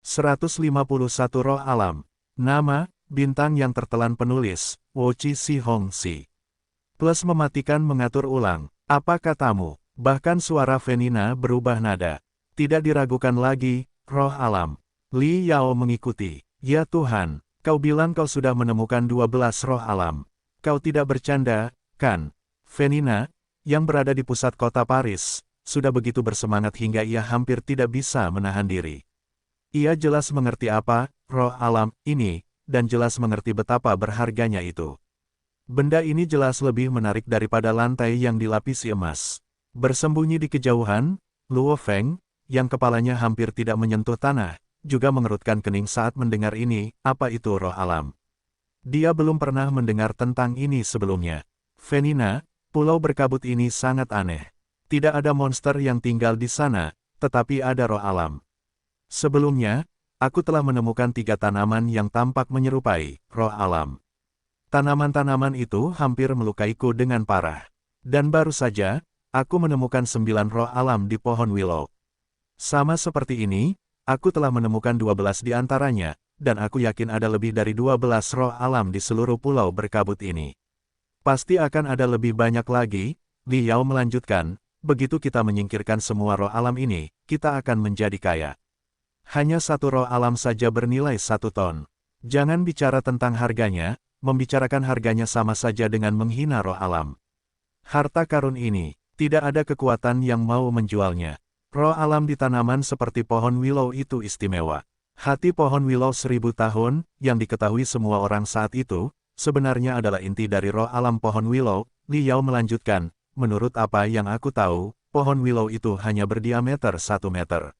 151 Roh Alam. Nama, bintang yang tertelan penulis, Wochi Si Hong Si. Plus mematikan mengatur ulang. Apa katamu? Bahkan suara Venina berubah nada. Tidak diragukan lagi, Roh Alam. Li Yao mengikuti. Ya Tuhan, kau bilang kau sudah menemukan 12 Roh Alam. Kau tidak bercanda, kan? Venina, yang berada di pusat kota Paris, sudah begitu bersemangat hingga ia hampir tidak bisa menahan diri. Ia jelas mengerti apa, Roh Alam, ini, dan jelas mengerti betapa berharganya itu. Benda ini jelas lebih menarik daripada lantai yang dilapisi emas. Bersembunyi di kejauhan, Luo Feng, yang kepalanya hampir tidak menyentuh tanah, juga mengerutkan kening saat mendengar ini, apa itu Roh Alam. Dia belum pernah mendengar tentang ini sebelumnya. Venina, pulau berkabut ini sangat aneh. Tidak ada monster yang tinggal di sana, tetapi ada Roh Alam. Sebelumnya, aku telah menemukan 3 tanaman yang tampak menyerupai Roh Alam. Tanaman-tanaman itu hampir melukaiku dengan parah. Dan baru saja, aku menemukan 9 Roh Alam di pohon willow. Sama seperti ini, aku telah menemukan 12 di antaranya, dan aku yakin ada lebih dari 12 Roh Alam di seluruh pulau berkabut ini. Pasti akan ada lebih banyak lagi, Li Yao melanjutkan, begitu kita menyingkirkan semua Roh Alam ini, kita akan menjadi kaya. Hanya 1 Roh Alam saja bernilai 1 ton. Jangan bicara tentang harganya, membicarakan harganya sama saja dengan menghina Roh Alam. Harta karun ini, tidak ada kekuatan yang mau menjualnya. Roh Alam di tanaman seperti pohon willow itu istimewa. Hati pohon willow 1000 tahun, yang diketahui semua orang saat itu, sebenarnya adalah inti dari Roh Alam pohon willow. Li Yao melanjutkan, menurut apa yang aku tahu, pohon willow itu hanya berdiameter 1 meter.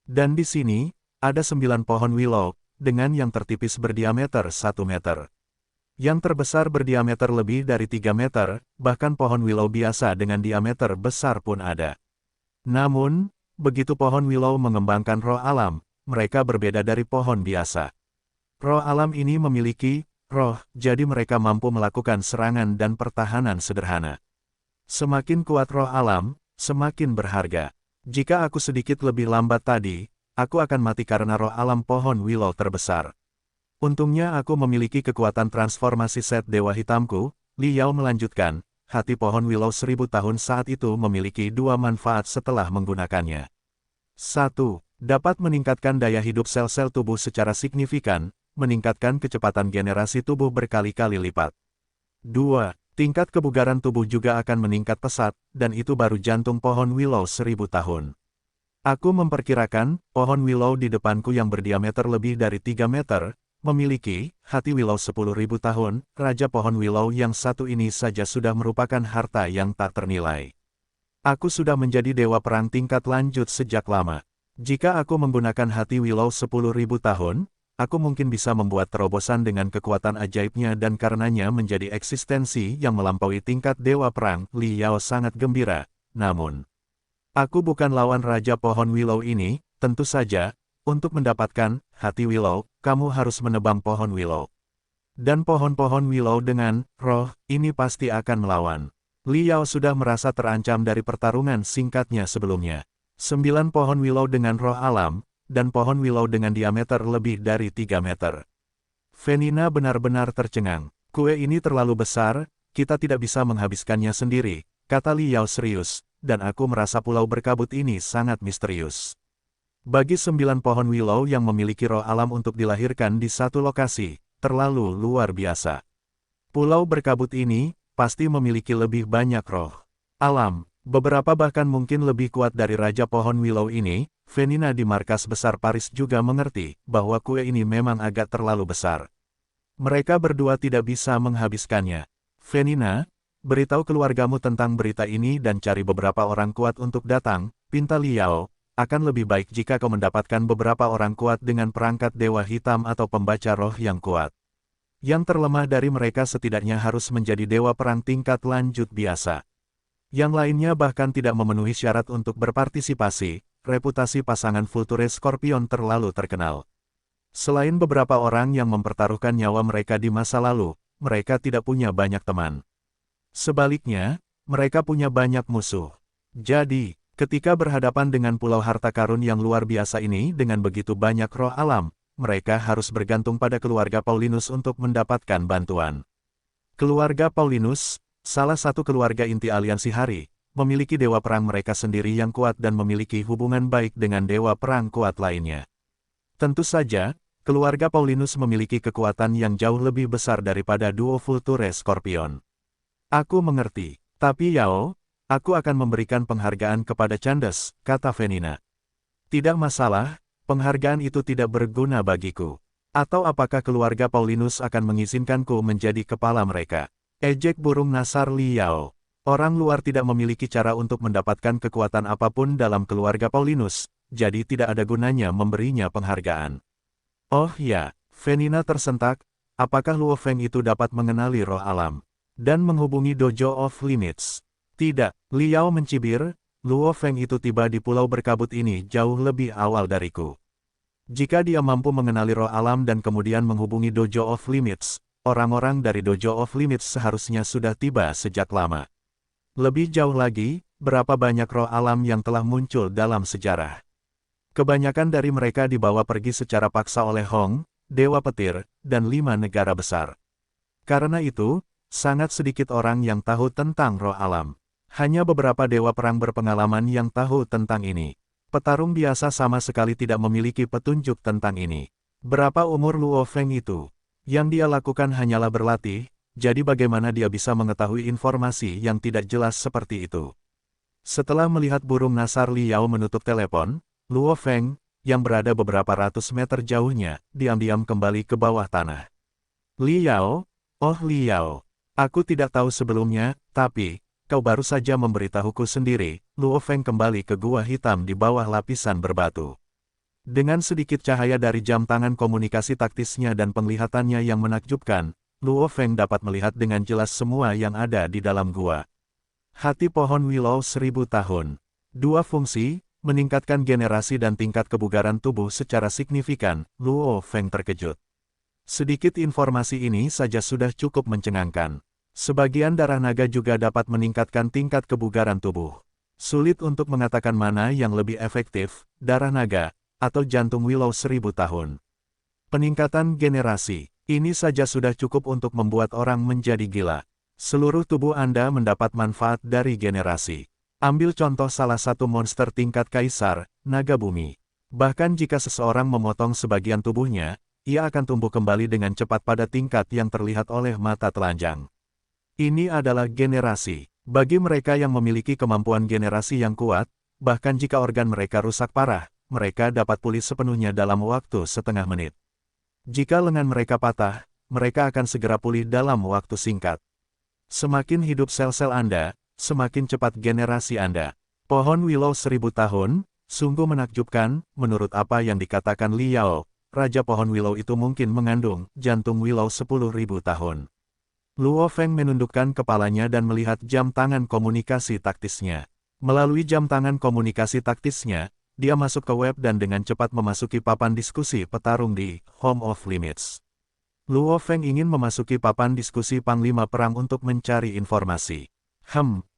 Dan di sini, ada 9 pohon willow, dengan yang tertipis berdiameter 1 meter. Yang terbesar berdiameter lebih dari 3 meter, bahkan pohon willow biasa dengan diameter besar pun ada. Namun, begitu pohon willow mengembangkan Roh Alam, mereka berbeda dari pohon biasa. Roh Alam ini memiliki roh, jadi mereka mampu melakukan serangan dan pertahanan sederhana. Semakin kuat Roh Alam, semakin berharga. Jika aku sedikit lebih lambat tadi, aku akan mati karena Roh Alam pohon willow terbesar. Untungnya aku memiliki kekuatan transformasi set Dewa Hitamku, Li Yao melanjutkan, hati pohon willow 1000 tahun saat itu memiliki 2 manfaat setelah menggunakannya. 1. Dapat meningkatkan daya hidup sel-sel tubuh secara signifikan, meningkatkan kecepatan generasi tubuh berkali-kali lipat. 2. Tingkat kebugaran tubuh juga akan meningkat pesat, dan itu baru jantung pohon willow 1000 tahun. Aku memperkirakan, pohon willow di depanku yang berdiameter lebih dari 3 meter, memiliki hati willow 10.000 tahun. Raja pohon willow yang satu ini saja sudah merupakan harta yang tak ternilai. Aku sudah menjadi dewa perang tingkat lanjut sejak lama. Jika aku menggunakan hati willow 10.000 tahun, aku mungkin bisa membuat terobosan dengan kekuatan ajaibnya dan karenanya menjadi eksistensi yang melampaui tingkat dewa perang. Li Yao sangat gembira, namun, aku bukan lawan Raja pohon willow ini, tentu saja, untuk mendapatkan hati willow, kamu harus menebang pohon willow. Dan pohon-pohon willow dengan roh, ini pasti akan melawan. Li Yao sudah merasa terancam dari pertarungan singkatnya sebelumnya. 9 pohon willow dengan roh alam, dan pohon willow dengan diameter lebih dari 3 meter. Venina benar-benar tercengang. Kue ini terlalu besar, kita tidak bisa menghabiskannya sendiri, kata Li Yao serius, dan aku merasa pulau berkabut ini sangat misterius. Bagi 9 pohon willow yang memiliki roh alam untuk dilahirkan di satu lokasi, terlalu luar biasa. Pulau berkabut ini, pasti memiliki lebih banyak roh alam. Beberapa bahkan mungkin lebih kuat dari Raja pohon willow ini. Venina di markas besar Paris juga mengerti bahwa kue ini memang agak terlalu besar. Mereka berdua tidak bisa menghabiskannya. Venina, beritahu keluargamu tentang berita ini dan cari beberapa orang kuat untuk datang, pinta Li Yao. Akan lebih baik jika kau mendapatkan beberapa orang kuat dengan perangkat dewa hitam atau pembaca roh yang kuat. Yang terlemah dari mereka setidaknya harus menjadi dewa perang tingkat lanjut biasa. Yang lainnya bahkan tidak memenuhi syarat untuk berpartisipasi. Reputasi pasangan Vulture Scorpion terlalu terkenal. Selain beberapa orang yang mempertaruhkan nyawa mereka di masa lalu, mereka tidak punya banyak teman. Sebaliknya, mereka punya banyak musuh. Jadi, Ketika berhadapan dengan pulau harta karun yang luar biasa ini dengan begitu banyak roh alam, mereka harus bergantung pada keluarga Paulinus untuk mendapatkan bantuan. Keluarga Paulinus, salah satu keluarga inti aliansi Hari, memiliki dewa perang mereka sendiri yang kuat dan memiliki hubungan baik dengan dewa perang kuat lainnya. Tentu saja, keluarga Paulinus memiliki kekuatan yang jauh lebih besar daripada duo Vulture Scorpion. Aku mengerti, tapi Yao, aku akan memberikan penghargaan kepada Candace, kata Venina. Tidak masalah, penghargaan itu tidak berguna bagiku. Atau apakah keluarga Paulinus akan mengizinkanku menjadi kepala mereka? Ejek burung nasar Liao. Orang luar tidak memiliki cara untuk mendapatkan kekuatan apapun dalam keluarga Paulinus, jadi tidak ada gunanya memberinya penghargaan. Oh ya, Venina tersentak, apakah Luo Feng itu dapat mengenali roh alam dan menghubungi Dojo of Limits? Tidak, Liao mencibir, Luo Feng itu tiba di pulau berkabut ini jauh lebih awal dariku. Jika dia mampu mengenali roh alam dan kemudian menghubungi Dojo of Limits, orang-orang dari Dojo of Limits seharusnya sudah tiba sejak lama. Lebih jauh lagi, berapa banyak roh alam yang telah muncul dalam sejarah. Kebanyakan dari mereka dibawa pergi secara paksa oleh Hong, Dewa Petir, dan 5 negara besar. Karena itu, sangat sedikit orang yang tahu tentang roh alam. Hanya beberapa dewa perang berpengalaman yang tahu tentang ini. Petarung biasa sama sekali tidak memiliki petunjuk tentang ini. Berapa umur Luo Feng itu? Yang dia lakukan hanyalah berlatih, jadi bagaimana dia bisa mengetahui informasi yang tidak jelas seperti itu? Setelah melihat burung nasar Liao menutup telepon, Luo Feng, yang berada beberapa ratus meter jauhnya, diam-diam kembali ke bawah tanah. Liao, oh Liao, aku tidak tahu sebelumnya, tapi kau baru saja memberitahuku sendiri. Luo Feng kembali ke gua hitam di bawah lapisan berbatu. Dengan sedikit cahaya dari jam tangan komunikasi taktisnya dan penglihatannya yang menakjubkan, Luo Feng dapat melihat dengan jelas semua yang ada di dalam gua. Hati pohon Willow 1000 tahun. 2 fungsi, meningkatkan generasi dan tingkat kebugaran tubuh secara signifikan. Luo Feng terkejut. Sedikit informasi ini saja sudah cukup mencengangkan. Sebagian darah naga juga dapat meningkatkan tingkat kebugaran tubuh. Sulit untuk mengatakan mana yang lebih efektif, darah naga, atau jantung Willow 1000 tahun. Peningkatan generasi, ini saja sudah cukup untuk membuat orang menjadi gila. Seluruh tubuh Anda mendapat manfaat dari generasi. Ambil contoh salah satu monster tingkat kaisar, naga bumi. Bahkan jika seseorang memotong sebagian tubuhnya, ia akan tumbuh kembali dengan cepat pada tingkat yang terlihat oleh mata telanjang. Ini adalah generasi. Bagi mereka yang memiliki kemampuan generasi yang kuat, bahkan jika organ mereka rusak parah, mereka dapat pulih sepenuhnya dalam waktu setengah menit. Jika lengan mereka patah, mereka akan segera pulih dalam waktu singkat. Semakin hidup sel-sel Anda, semakin cepat generasi Anda. Pohon Willow 1000 tahun, sungguh menakjubkan, menurut apa yang dikatakan Liao, Raja Pohon Willow itu mungkin mengandung jantung Willow 10.000 tahun. Luo Feng menundukkan kepalanya dan melihat jam tangan komunikasi taktisnya. Melalui jam tangan komunikasi taktisnya, dia masuk ke web dan dengan cepat memasuki papan diskusi petarung di Home of Limits. Luo Feng ingin memasuki papan diskusi Panglima Perang untuk mencari informasi.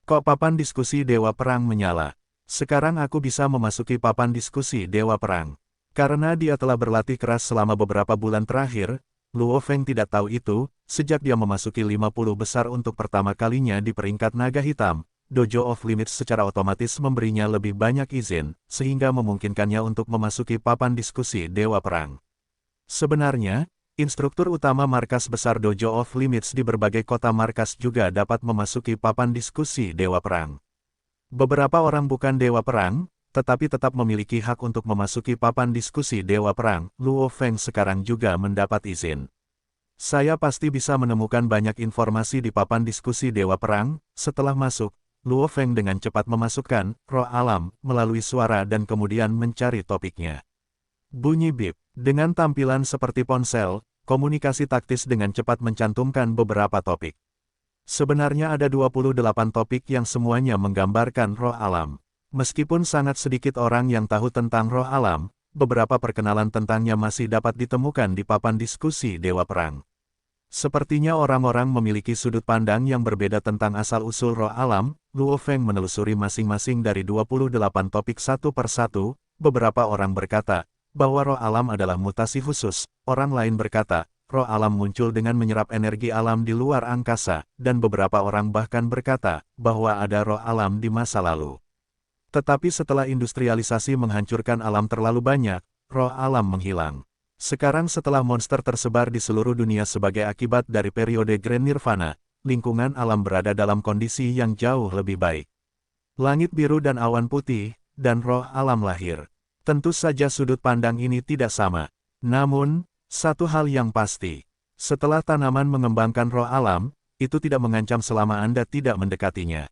Kok papan diskusi Dewa Perang menyala? Sekarang aku bisa memasuki papan diskusi Dewa Perang. Karena dia telah berlatih keras selama beberapa bulan terakhir, Luo Feng tidak tahu itu, sejak dia memasuki 50 besar untuk pertama kalinya di peringkat naga hitam, Dojo of Limits secara otomatis memberinya lebih banyak izin, sehingga memungkinkannya untuk memasuki papan diskusi Dewa Perang. Sebenarnya, instruktur utama markas besar Dojo of Limits di berbagai kota markas juga dapat memasuki papan diskusi Dewa Perang. Beberapa orang bukan Dewa Perang, tetapi tetap memiliki hak untuk memasuki papan diskusi Dewa Perang. Luo Feng sekarang juga mendapat izin. Saya pasti bisa menemukan banyak informasi di papan diskusi Dewa Perang. Setelah masuk, Luo Feng dengan cepat memasukkan roh alam melalui suara dan kemudian mencari topiknya. Bunyi bip. Dengan tampilan seperti ponsel, komunikasi taktis dengan cepat mencantumkan beberapa topik. Sebenarnya ada 28 topik yang semuanya menggambarkan roh alam. Meskipun sangat sedikit orang yang tahu tentang roh alam, beberapa perkenalan tentangnya masih dapat ditemukan di papan diskusi Dewa Perang. Sepertinya orang-orang memiliki sudut pandang yang berbeda tentang asal-usul roh alam. Luo Feng menelusuri masing-masing dari 28 topik satu per satu. Beberapa orang berkata bahwa roh alam adalah mutasi khusus, orang lain berkata, roh alam muncul dengan menyerap energi alam di luar angkasa, dan beberapa orang bahkan berkata bahwa ada roh alam di masa lalu. Tetapi setelah industrialisasi menghancurkan alam terlalu banyak, roh alam menghilang. Sekarang setelah monster tersebar di seluruh dunia sebagai akibat dari periode Grand Nirvana, lingkungan alam berada dalam kondisi yang jauh lebih baik. Langit biru dan awan putih, dan roh alam lahir. Tentu saja sudut pandang ini tidak sama. Namun, satu hal yang pasti, setelah tanaman mengembangkan roh alam, itu tidak mengancam selama Anda tidak mendekatinya.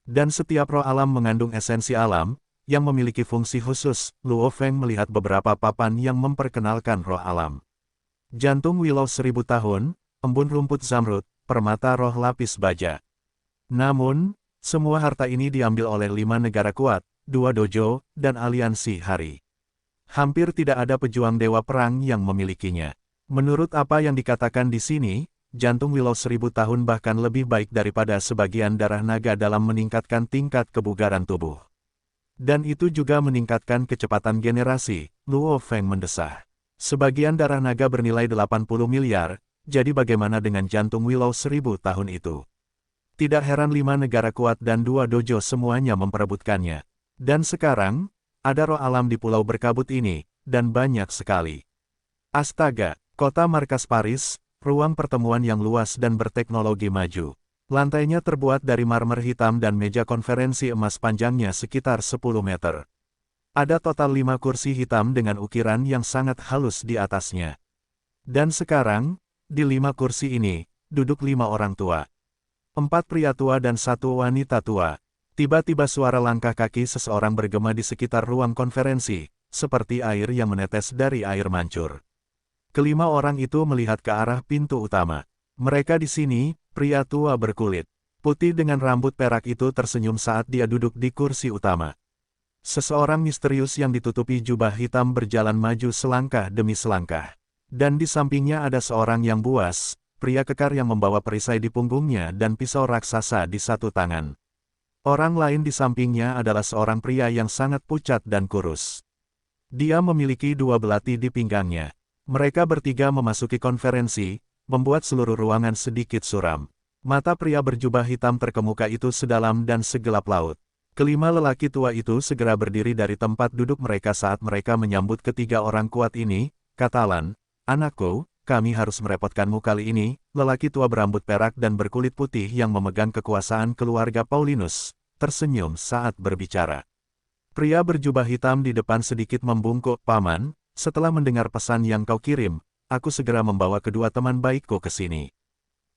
Dan setiap roh alam mengandung esensi alam, yang memiliki fungsi khusus. Luo Feng melihat beberapa papan yang memperkenalkan roh alam. Jantung Willow 1000 tahun, embun rumput zamrud, permata roh lapis baja. Namun, semua harta ini diambil oleh 5 negara kuat, 2 dojo, dan aliansi hari. Hampir tidak ada pejuang dewa perang yang memilikinya. Menurut apa yang dikatakan di sini, jantung Willow 1000 tahun bahkan lebih baik daripada sebagian darah naga dalam meningkatkan tingkat kebugaran tubuh. Dan itu juga meningkatkan kecepatan generasi, Luo Feng mendesah. Sebagian darah naga bernilai 80 miliar, jadi bagaimana dengan jantung Willow 1000 tahun itu? Tidak heran 5 negara kuat dan 2 dojo semuanya memperebutkannya. Dan sekarang, ada roh alam di pulau berkabut ini, dan banyak sekali. Astaga, kota markas Paris, ruang pertemuan yang luas dan berteknologi maju. Lantainya terbuat dari marmer hitam dan meja konferensi emas panjangnya sekitar 10 meter. Ada total 5 kursi hitam dengan ukiran yang sangat halus di atasnya. Dan sekarang, di 5 kursi ini, duduk 5 orang tua. 4 pria tua dan 1 wanita tua. Tiba-tiba suara langkah kaki seseorang bergema di sekitar ruang konferensi, seperti air yang menetes dari air mancur. Kelima orang itu melihat ke arah pintu utama. Mereka di sini, pria tua berkulit putih dengan rambut perak itu tersenyum saat dia duduk di kursi utama. Seseorang misterius yang ditutupi jubah hitam berjalan maju selangkah demi selangkah. Dan di sampingnya ada seorang yang buas, pria kekar yang membawa perisai di punggungnya dan pisau raksasa di satu tangan. Orang lain di sampingnya adalah seorang pria yang sangat pucat dan kurus. Dia memiliki 2 belati di pinggangnya. Mereka bertiga memasuki konferensi, membuat seluruh ruangan sedikit suram. Mata pria berjubah hitam terkemuka itu sedalam dan segelap laut. Kelima lelaki tua itu segera berdiri dari tempat duduk mereka saat mereka menyambut ketiga orang kuat ini. Katalan, anakku, kami harus merepotkanmu kali ini. Lelaki tua berambut perak dan berkulit putih yang memegang kekuasaan keluarga Paulinus, tersenyum saat berbicara. Pria berjubah hitam di depan sedikit membungkuk, Paman, setelah mendengar pesan yang kau kirim, aku segera membawa kedua teman baikku ke sini.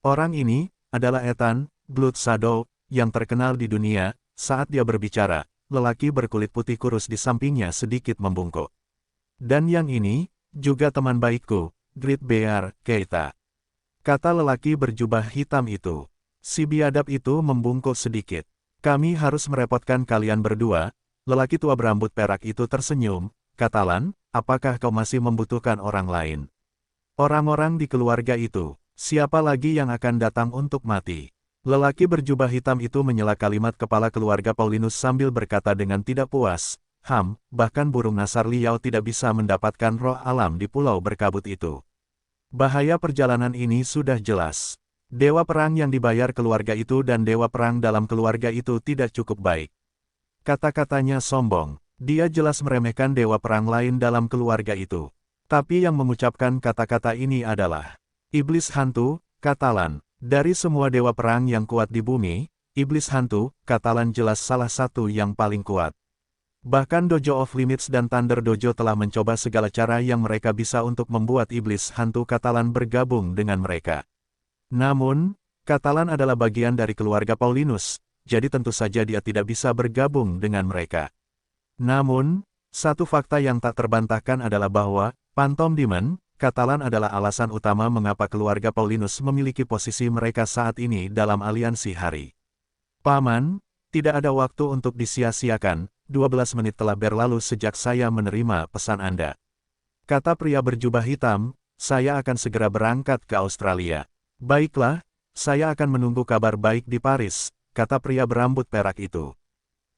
Orang ini adalah Ethan, Blood Shadow, yang terkenal di dunia. Saat dia berbicara, lelaki berkulit putih kurus di sampingnya sedikit membungkuk. Dan yang ini, juga teman baikku, Great Bear, Keita. Kata lelaki berjubah hitam itu. Si biadab itu membungkuk sedikit. Kami harus merepotkan kalian berdua. Lelaki tua berambut perak itu tersenyum. Katalan, apakah kau masih membutuhkan orang lain? Orang-orang di keluarga itu, siapa lagi yang akan datang untuk mati? Lelaki berjubah hitam itu menyela kalimat kepala keluarga Paulinus sambil berkata dengan tidak puas, bahkan burung nasar liau tidak bisa mendapatkan roh alam di pulau berkabut itu. Bahaya perjalanan ini sudah jelas. Dewa perang yang dibayar keluarga itu dan dewa perang dalam keluarga itu tidak cukup baik. Kata-katanya sombong. Dia jelas meremehkan dewa perang lain dalam keluarga itu. Tapi yang mengucapkan kata-kata ini adalah iblis hantu, Katalan. Dari semua dewa perang yang kuat di bumi, iblis hantu, Katalan jelas salah satu yang paling kuat. Bahkan Dojo of Limits dan Thunder Dojo telah mencoba segala cara yang mereka bisa untuk membuat iblis hantu Katalan bergabung dengan mereka. Namun, Katalan adalah bagian dari keluarga Paulinus, jadi tentu saja dia tidak bisa bergabung dengan mereka. Namun, satu fakta yang tak terbantahkan adalah bahwa, Phantom Demon, Katalan adalah alasan utama mengapa keluarga Paulinus memiliki posisi mereka saat ini dalam aliansi hari. Paman, tidak ada waktu untuk disia-siakan, 12 menit telah berlalu sejak saya menerima pesan Anda. Kata pria berjubah hitam, saya akan segera berangkat ke Australia. Baiklah, saya akan menunggu kabar baik di Paris, kata pria berambut perak itu.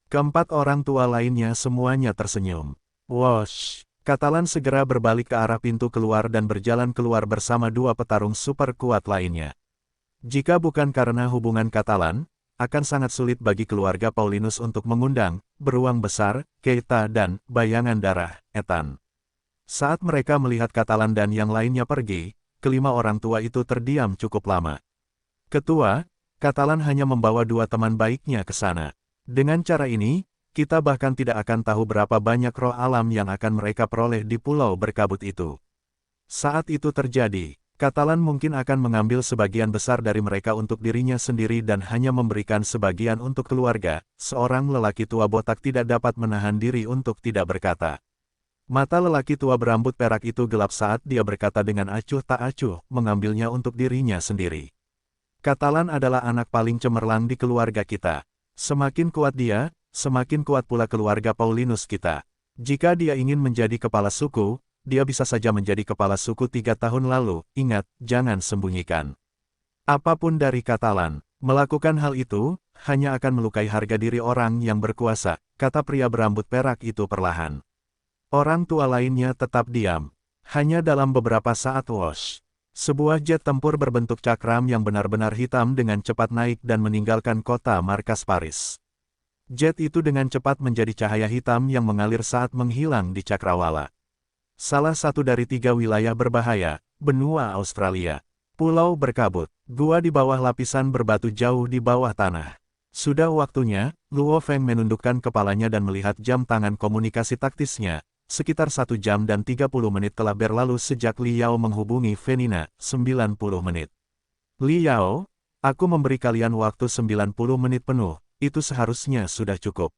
Keempat orang tua lainnya semuanya tersenyum. Wosh! Katalan segera berbalik ke arah pintu keluar dan berjalan keluar bersama dua petarung super kuat lainnya. Jika bukan karena hubungan Katalan, akan sangat sulit bagi keluarga Paulinus untuk mengundang, beruang besar, Keita dan, bayangan darah, Ethan. Saat mereka melihat Katalan dan yang lainnya pergi, kelima orang tua itu terdiam cukup lama. Ketua, Katalan hanya membawa dua teman baiknya ke sana. Dengan cara ini, kita bahkan tidak akan tahu berapa banyak roh alam yang akan mereka peroleh di pulau berkabut itu. Saat itu terjadi, Katalan mungkin akan mengambil sebagian besar dari mereka untuk dirinya sendiri dan hanya memberikan sebagian untuk keluarga. Seorang lelaki tua botak tidak dapat menahan diri untuk tidak berkata. Mata lelaki tua berambut perak itu gelap saat dia berkata dengan acuh tak acuh, mengambilnya untuk dirinya sendiri. Katalan adalah anak paling cemerlang di keluarga kita. Semakin kuat dia, semakin kuat pula keluarga Paulinus kita. Jika dia ingin menjadi kepala suku, dia bisa saja menjadi kepala suku 3 tahun lalu. Ingat, jangan sembunyikan apapun dari Katalan. Melakukan hal itu, hanya akan melukai harga diri orang yang berkuasa, kata pria berambut perak itu perlahan. Orang tua lainnya tetap diam. Hanya dalam beberapa saat wosh. Sebuah jet tempur berbentuk cakram yang benar-benar hitam dengan cepat naik dan meninggalkan kota markas Paris. Jet itu dengan cepat menjadi cahaya hitam yang mengalir saat menghilang di cakrawala. Salah satu dari 3 wilayah berbahaya, benua Australia. Pulau berkabut, gua di bawah lapisan berbatu jauh di bawah tanah. Sudah waktunya, Luo Feng menundukkan kepalanya dan melihat jam tangan komunikasi taktisnya. Sekitar 1 jam dan 30 menit telah berlalu sejak Li Yao menghubungi Venina, 90 menit. Li Yao, aku memberi kalian waktu 90 menit penuh, itu seharusnya sudah cukup.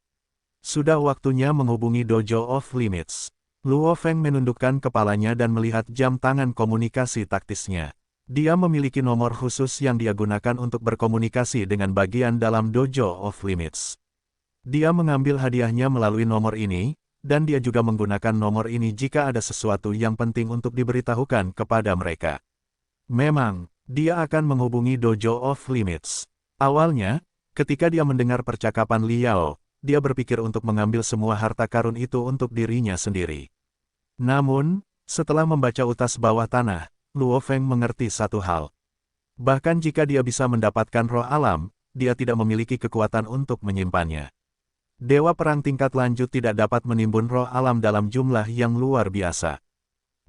Sudah waktunya menghubungi Dojo of Limits. Luo Feng menundukkan kepalanya dan melihat jam tangan komunikasi taktisnya. Dia memiliki nomor khusus yang dia gunakan untuk berkomunikasi dengan bagian dalam Dojo of Limits. Dia mengambil hadiahnya melalui nomor ini, dan dia juga menggunakan nomor ini jika ada sesuatu yang penting untuk diberitahukan kepada mereka. Memang, dia akan menghubungi Dojo of Limits. Awalnya, ketika dia mendengar percakapan Li Yao, dia berpikir untuk mengambil semua harta karun itu untuk dirinya sendiri. Namun, setelah membaca utas bawah tanah, Luo Feng mengerti satu hal. Bahkan jika dia bisa mendapatkan roh alam, dia tidak memiliki kekuatan untuk menyimpannya. Dewa perang tingkat lanjut tidak dapat menimbun roh alam dalam jumlah yang luar biasa.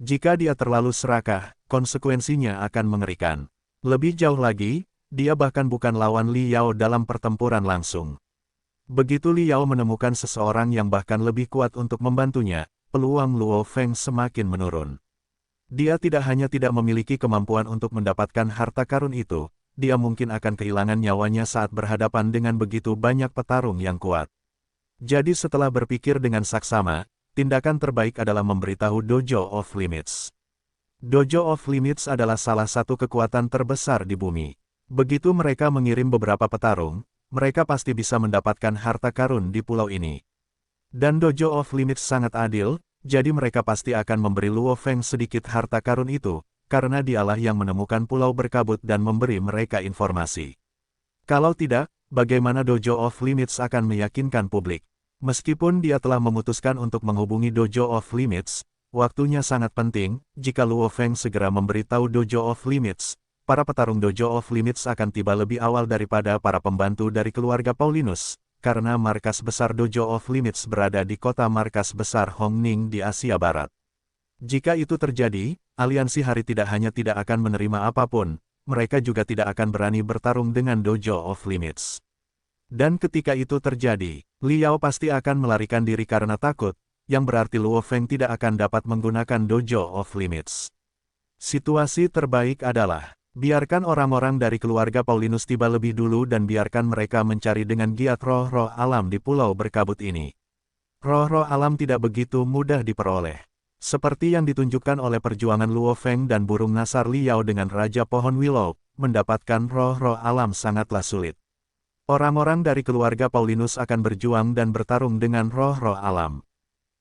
Jika dia terlalu serakah, konsekuensinya akan mengerikan. Lebih jauh lagi, dia bahkan bukan lawan Li Yao dalam pertempuran langsung. Begitu Li Yao menemukan seseorang yang bahkan lebih kuat untuk membantunya, peluang Luo Feng semakin menurun. Dia tidak hanya tidak memiliki kemampuan untuk mendapatkan harta karun itu, dia mungkin akan kehilangan nyawanya saat berhadapan dengan begitu banyak petarung yang kuat. Jadi setelah berpikir dengan saksama, tindakan terbaik adalah memberitahu Dojo of Limits. Dojo of Limits adalah salah satu kekuatan terbesar di bumi. Begitu mereka mengirim beberapa petarung, mereka pasti bisa mendapatkan harta karun di pulau ini. Dan Dojo of Limits sangat adil, jadi mereka pasti akan memberi Luo Feng sedikit harta karun itu, karena dialah yang menemukan pulau berkabut dan memberi mereka informasi. Kalau tidak, bagaimana Dojo of Limits akan meyakinkan publik? Meskipun dia telah memutuskan untuk menghubungi Dojo of Limits, waktunya sangat penting. Jika Luo Feng segera memberitahu Dojo of Limits, para petarung Dojo of Limits akan tiba lebih awal daripada para pembantu dari keluarga Paulinus, karena markas besar Dojo of Limits berada di kota markas besar Hongning di Asia Barat. Jika itu terjadi, aliansi hari tidak hanya tidak akan menerima apapun, mereka juga tidak akan berani bertarung dengan Dojo of Limits. Dan ketika itu terjadi, Li Yao pasti akan melarikan diri karena takut, yang berarti Luo Feng tidak akan dapat menggunakan Dojo of Limits. Situasi terbaik adalah, biarkan orang-orang dari keluarga Paulinus tiba lebih dulu dan biarkan mereka mencari dengan giat roh-roh alam di pulau berkabut ini. Roh-roh alam tidak begitu mudah diperoleh. Seperti yang ditunjukkan oleh perjuangan Luo Feng dan burung nasar Li Yao dengan Raja Pohon Willow, mendapatkan roh-roh alam sangatlah sulit. Orang-orang dari keluarga Paulinus akan berjuang dan bertarung dengan roh-roh alam.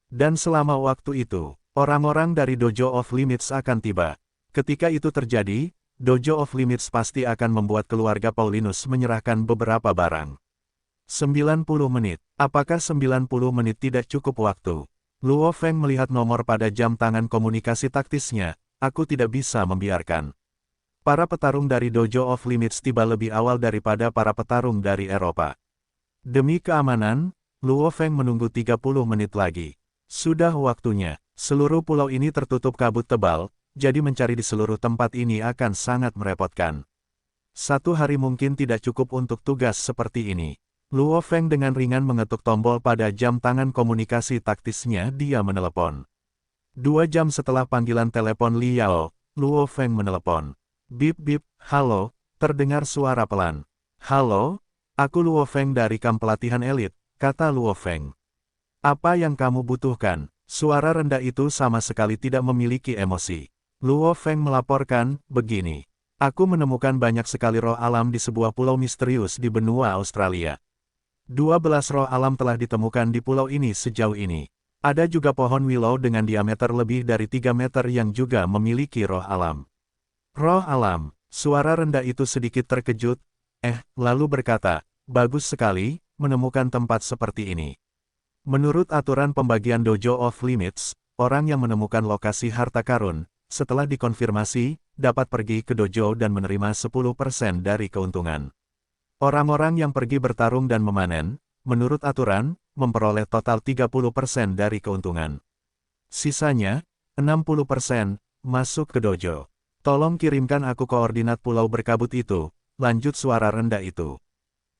Dan selama waktu itu, orang-orang dari Dojo of Limits akan tiba. Ketika itu terjadi, Dojo of Limits pasti akan membuat keluarga Paulinus menyerahkan beberapa barang. 90 menit. Apakah 90 menit tidak cukup waktu? Luo Feng melihat nomor pada jam tangan komunikasi taktisnya. Aku tidak bisa membiarkan para petarung dari Dojo of Limits tiba lebih awal daripada para petarung dari Eropa. Demi keamanan, Luo Feng menunggu 30 menit lagi. Sudah waktunya. Seluruh pulau ini tertutup kabut tebal, jadi mencari di seluruh tempat ini akan sangat merepotkan. Satu hari mungkin tidak cukup untuk tugas seperti ini. Luo Feng dengan ringan mengetuk tombol pada jam tangan komunikasi taktisnya dia menelepon. 2 jam setelah panggilan telepon Liao, Luo Feng menelepon. Bip bip, halo, terdengar suara pelan. Halo, aku Luo Feng dari kamp pelatihan elit, kata Luo Feng. Apa yang kamu butuhkan? Suara rendah itu sama sekali tidak memiliki emosi. Luo Feng melaporkan, begini. Aku menemukan banyak sekali roh alam di sebuah pulau misterius di benua Australia. 12 roh alam telah ditemukan di pulau ini sejauh ini. Ada juga pohon willow dengan diameter lebih dari 3 meter yang juga memiliki roh alam. Roh alam, suara rendah itu sedikit terkejut, lalu berkata, bagus sekali, menemukan tempat seperti ini. Menurut aturan pembagian Dojo of Limits, orang yang menemukan lokasi harta karun, setelah dikonfirmasi, dapat pergi ke dojo dan menerima 10% dari keuntungan. Orang-orang yang pergi bertarung dan memanen, menurut aturan, memperoleh total 30% dari keuntungan. Sisanya, 60%, masuk ke dojo. Tolong kirimkan aku koordinat pulau berkabut itu, lanjut suara rendah itu.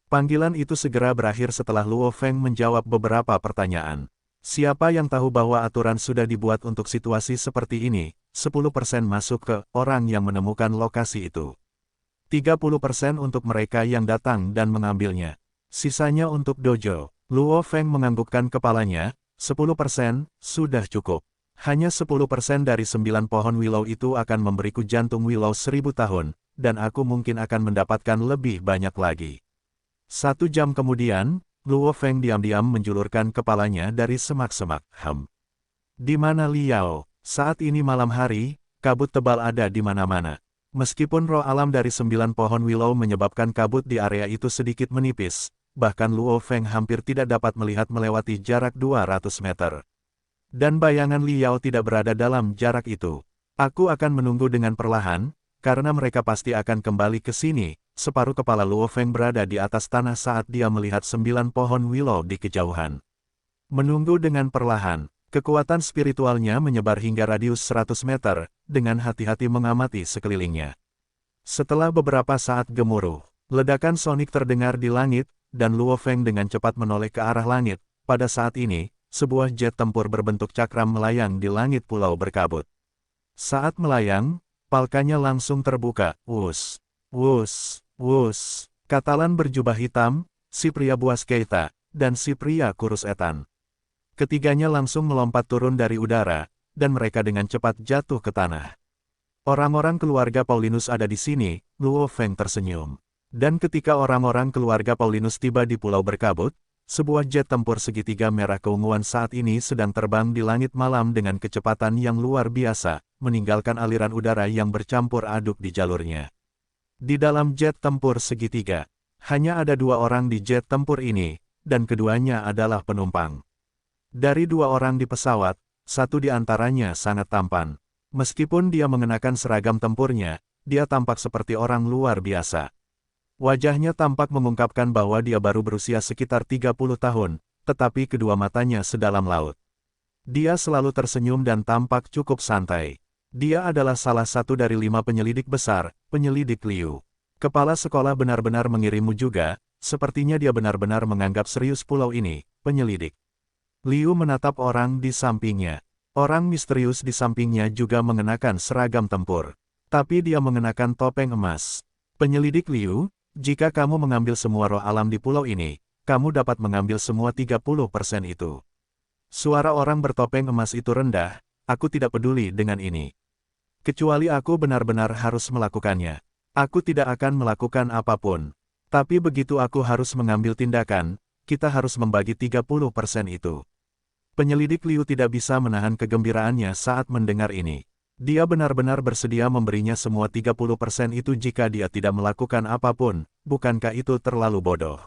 Panggilan itu segera berakhir setelah Luo Feng menjawab beberapa pertanyaan. Siapa yang tahu bahwa aturan sudah dibuat untuk situasi seperti ini, 10% masuk ke orang yang menemukan lokasi itu. 30% untuk mereka yang datang dan mengambilnya. Sisanya untuk dojo. Luo Feng menganggukkan kepalanya, 10% sudah cukup. Hanya 10% dari 9 pohon willow itu akan memberiku jantung willow 1000 tahun, dan aku mungkin akan mendapatkan lebih banyak lagi. 1 jam kemudian, Luo Feng diam-diam menjulurkan kepalanya dari semak-semak. Di mana Liao? Saat ini malam hari, kabut tebal ada di mana-mana. Meskipun roh alam dari 9 pohon willow menyebabkan kabut di area itu sedikit menipis, bahkan Luo Feng hampir tidak dapat melihat melewati jarak 200 meter. Dan bayangan Liao tidak berada dalam jarak itu. Aku akan menunggu dengan perlahan, karena mereka pasti akan kembali ke sini. Separuh kepala Luo Feng berada di atas tanah saat dia melihat 9 pohon willow di kejauhan. Menunggu dengan perlahan, kekuatan spiritualnya menyebar hingga radius 100 meter, dengan hati-hati mengamati sekelilingnya. Setelah beberapa saat gemuruh, ledakan sonik terdengar di langit, dan Luo Feng dengan cepat menoleh ke arah langit. Pada saat ini, sebuah jet tempur berbentuk cakram melayang di langit pulau berkabut. Saat melayang, palkanya langsung terbuka. Wus, wus, wus. Katalan berjubah hitam, si pria buas Keita, dan si pria kurus Etan. Ketiganya langsung melompat turun dari udara, dan mereka dengan cepat jatuh ke tanah. Orang-orang keluarga Paulinus ada di sini, Luo Feng tersenyum. Dan ketika orang-orang keluarga Paulinus tiba di pulau berkabut, sebuah jet tempur segitiga merah keunguan saat ini sedang terbang di langit malam dengan kecepatan yang luar biasa, meninggalkan aliran udara yang bercampur aduk di jalurnya. Di dalam jet tempur segitiga, hanya ada 2 orang di jet tempur ini, dan keduanya adalah penumpang. Dari 2 orang di pesawat, satu di antaranya sangat tampan. Meskipun dia mengenakan seragam tempurnya, dia tampak seperti orang luar biasa. Wajahnya tampak mengungkapkan bahwa dia baru berusia sekitar 30 tahun, tetapi kedua matanya sedalam laut. Dia selalu tersenyum dan tampak cukup santai. Dia adalah salah satu dari 5 penyelidik besar, penyelidik Liu. Kepala sekolah benar-benar mengirimmu juga, sepertinya dia benar-benar menganggap serius pulau ini, penyelidik. Liu menatap orang di sampingnya. Orang misterius di sampingnya juga mengenakan seragam tempur. Tapi dia mengenakan topeng emas. Penyelidik Liu, jika kamu mengambil semua roh alam di pulau ini, kamu dapat mengambil semua 30% itu. Suara orang bertopeng emas itu rendah, aku tidak peduli dengan ini. Kecuali aku benar-benar harus melakukannya. Aku tidak akan melakukan apapun. Tapi begitu aku harus mengambil tindakan, kita harus membagi 30% itu. Penyelidik Liu tidak bisa menahan kegembiraannya saat mendengar ini. Dia benar-benar bersedia memberinya semua 30% itu jika dia tidak melakukan apapun, bukankah itu terlalu bodoh?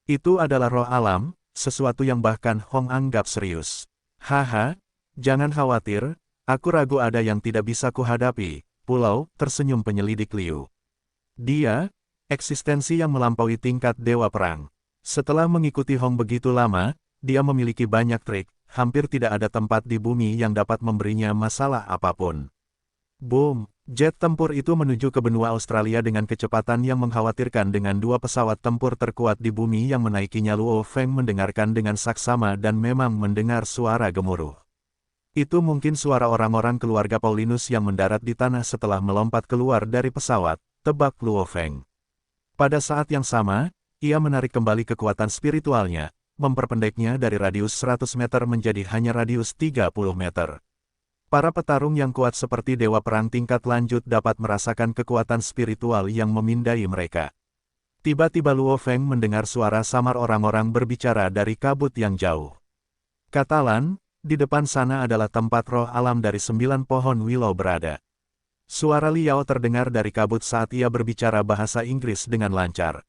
Itu adalah roh alam, sesuatu yang bahkan Hong anggap serius. Haha, jangan khawatir, aku ragu ada yang tidak bisa kuhadapi, pulau, tersenyum penyelidik Liu. Dia, eksistensi yang melampaui tingkat dewa perang. Setelah mengikuti Hong begitu lama, dia memiliki banyak trik, hampir tidak ada tempat di bumi yang dapat memberinya masalah apapun. Boom! Jet tempur itu menuju ke benua Australia dengan kecepatan yang mengkhawatirkan dengan dua pesawat tempur terkuat di bumi yang menaikinya. Luo Feng mendengarkan dengan saksama dan memang mendengar suara gemuruh. Itu mungkin suara orang-orang keluarga Paulinus yang mendarat di tanah setelah melompat keluar dari pesawat, tebak Luo Feng. Pada saat yang sama, ia menarik kembali kekuatan spiritualnya, memperpendeknya dari radius 100 meter menjadi hanya radius 30 meter. Para petarung yang kuat seperti dewa perang tingkat lanjut dapat merasakan kekuatan spiritual yang memindai mereka. Tiba-tiba Luo Feng mendengar suara samar orang-orang berbicara dari kabut yang jauh. Katalan, di depan sana adalah tempat roh alam dari 9 pohon willow berada. Suara Liao terdengar dari kabut saat ia berbicara bahasa Inggris dengan lancar.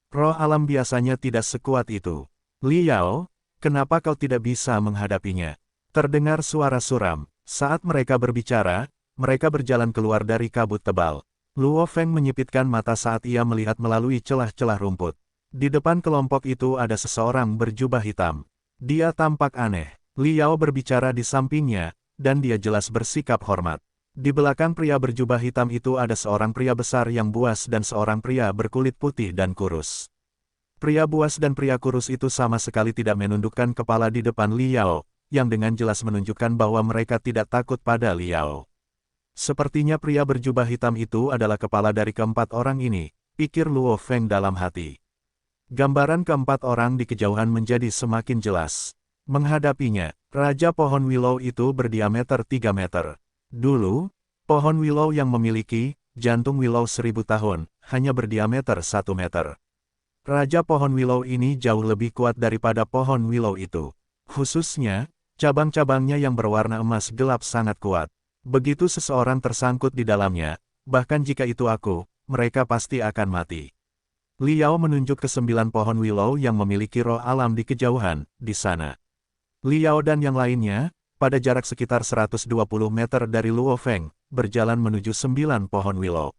Roh alam biasanya tidak sekuat itu. Liao, kenapa kau tidak bisa menghadapinya? Terdengar suara suram. Saat mereka berbicara, mereka berjalan keluar dari kabut tebal. Luo Feng menyipitkan mata saat ia melihat melalui celah-celah rumput. Di depan kelompok itu ada seseorang berjubah hitam. Dia tampak aneh. Liao berbicara di sampingnya, dan dia jelas bersikap hormat. Di belakang pria berjubah hitam itu ada seorang pria besar yang buas dan seorang pria berkulit putih dan kurus. Pria buas dan pria kurus itu sama sekali tidak menundukkan kepala di depan Liao, yang dengan jelas menunjukkan bahwa mereka tidak takut pada Liao. Sepertinya pria berjubah hitam itu adalah kepala dari keempat orang ini, pikir Luo Feng dalam hati. Gambaran keempat orang di kejauhan menjadi semakin jelas. Menghadapinya, Raja Pohon Willow itu berdiameter 3 meter. Dulu, pohon willow yang memiliki jantung willow 1000 tahun, hanya berdiameter 1 meter. Raja Pohon Willow ini jauh lebih kuat daripada pohon willow itu. Khususnya, cabang-cabangnya yang berwarna emas gelap sangat kuat. Begitu seseorang tersangkut di dalamnya, bahkan jika itu aku, mereka pasti akan mati. Liao menunjuk ke 9 pohon willow yang memiliki roh alam di kejauhan, di sana. Liao dan yang lainnya, pada jarak sekitar 120 meter dari Luo Feng, berjalan menuju 9 pohon willow.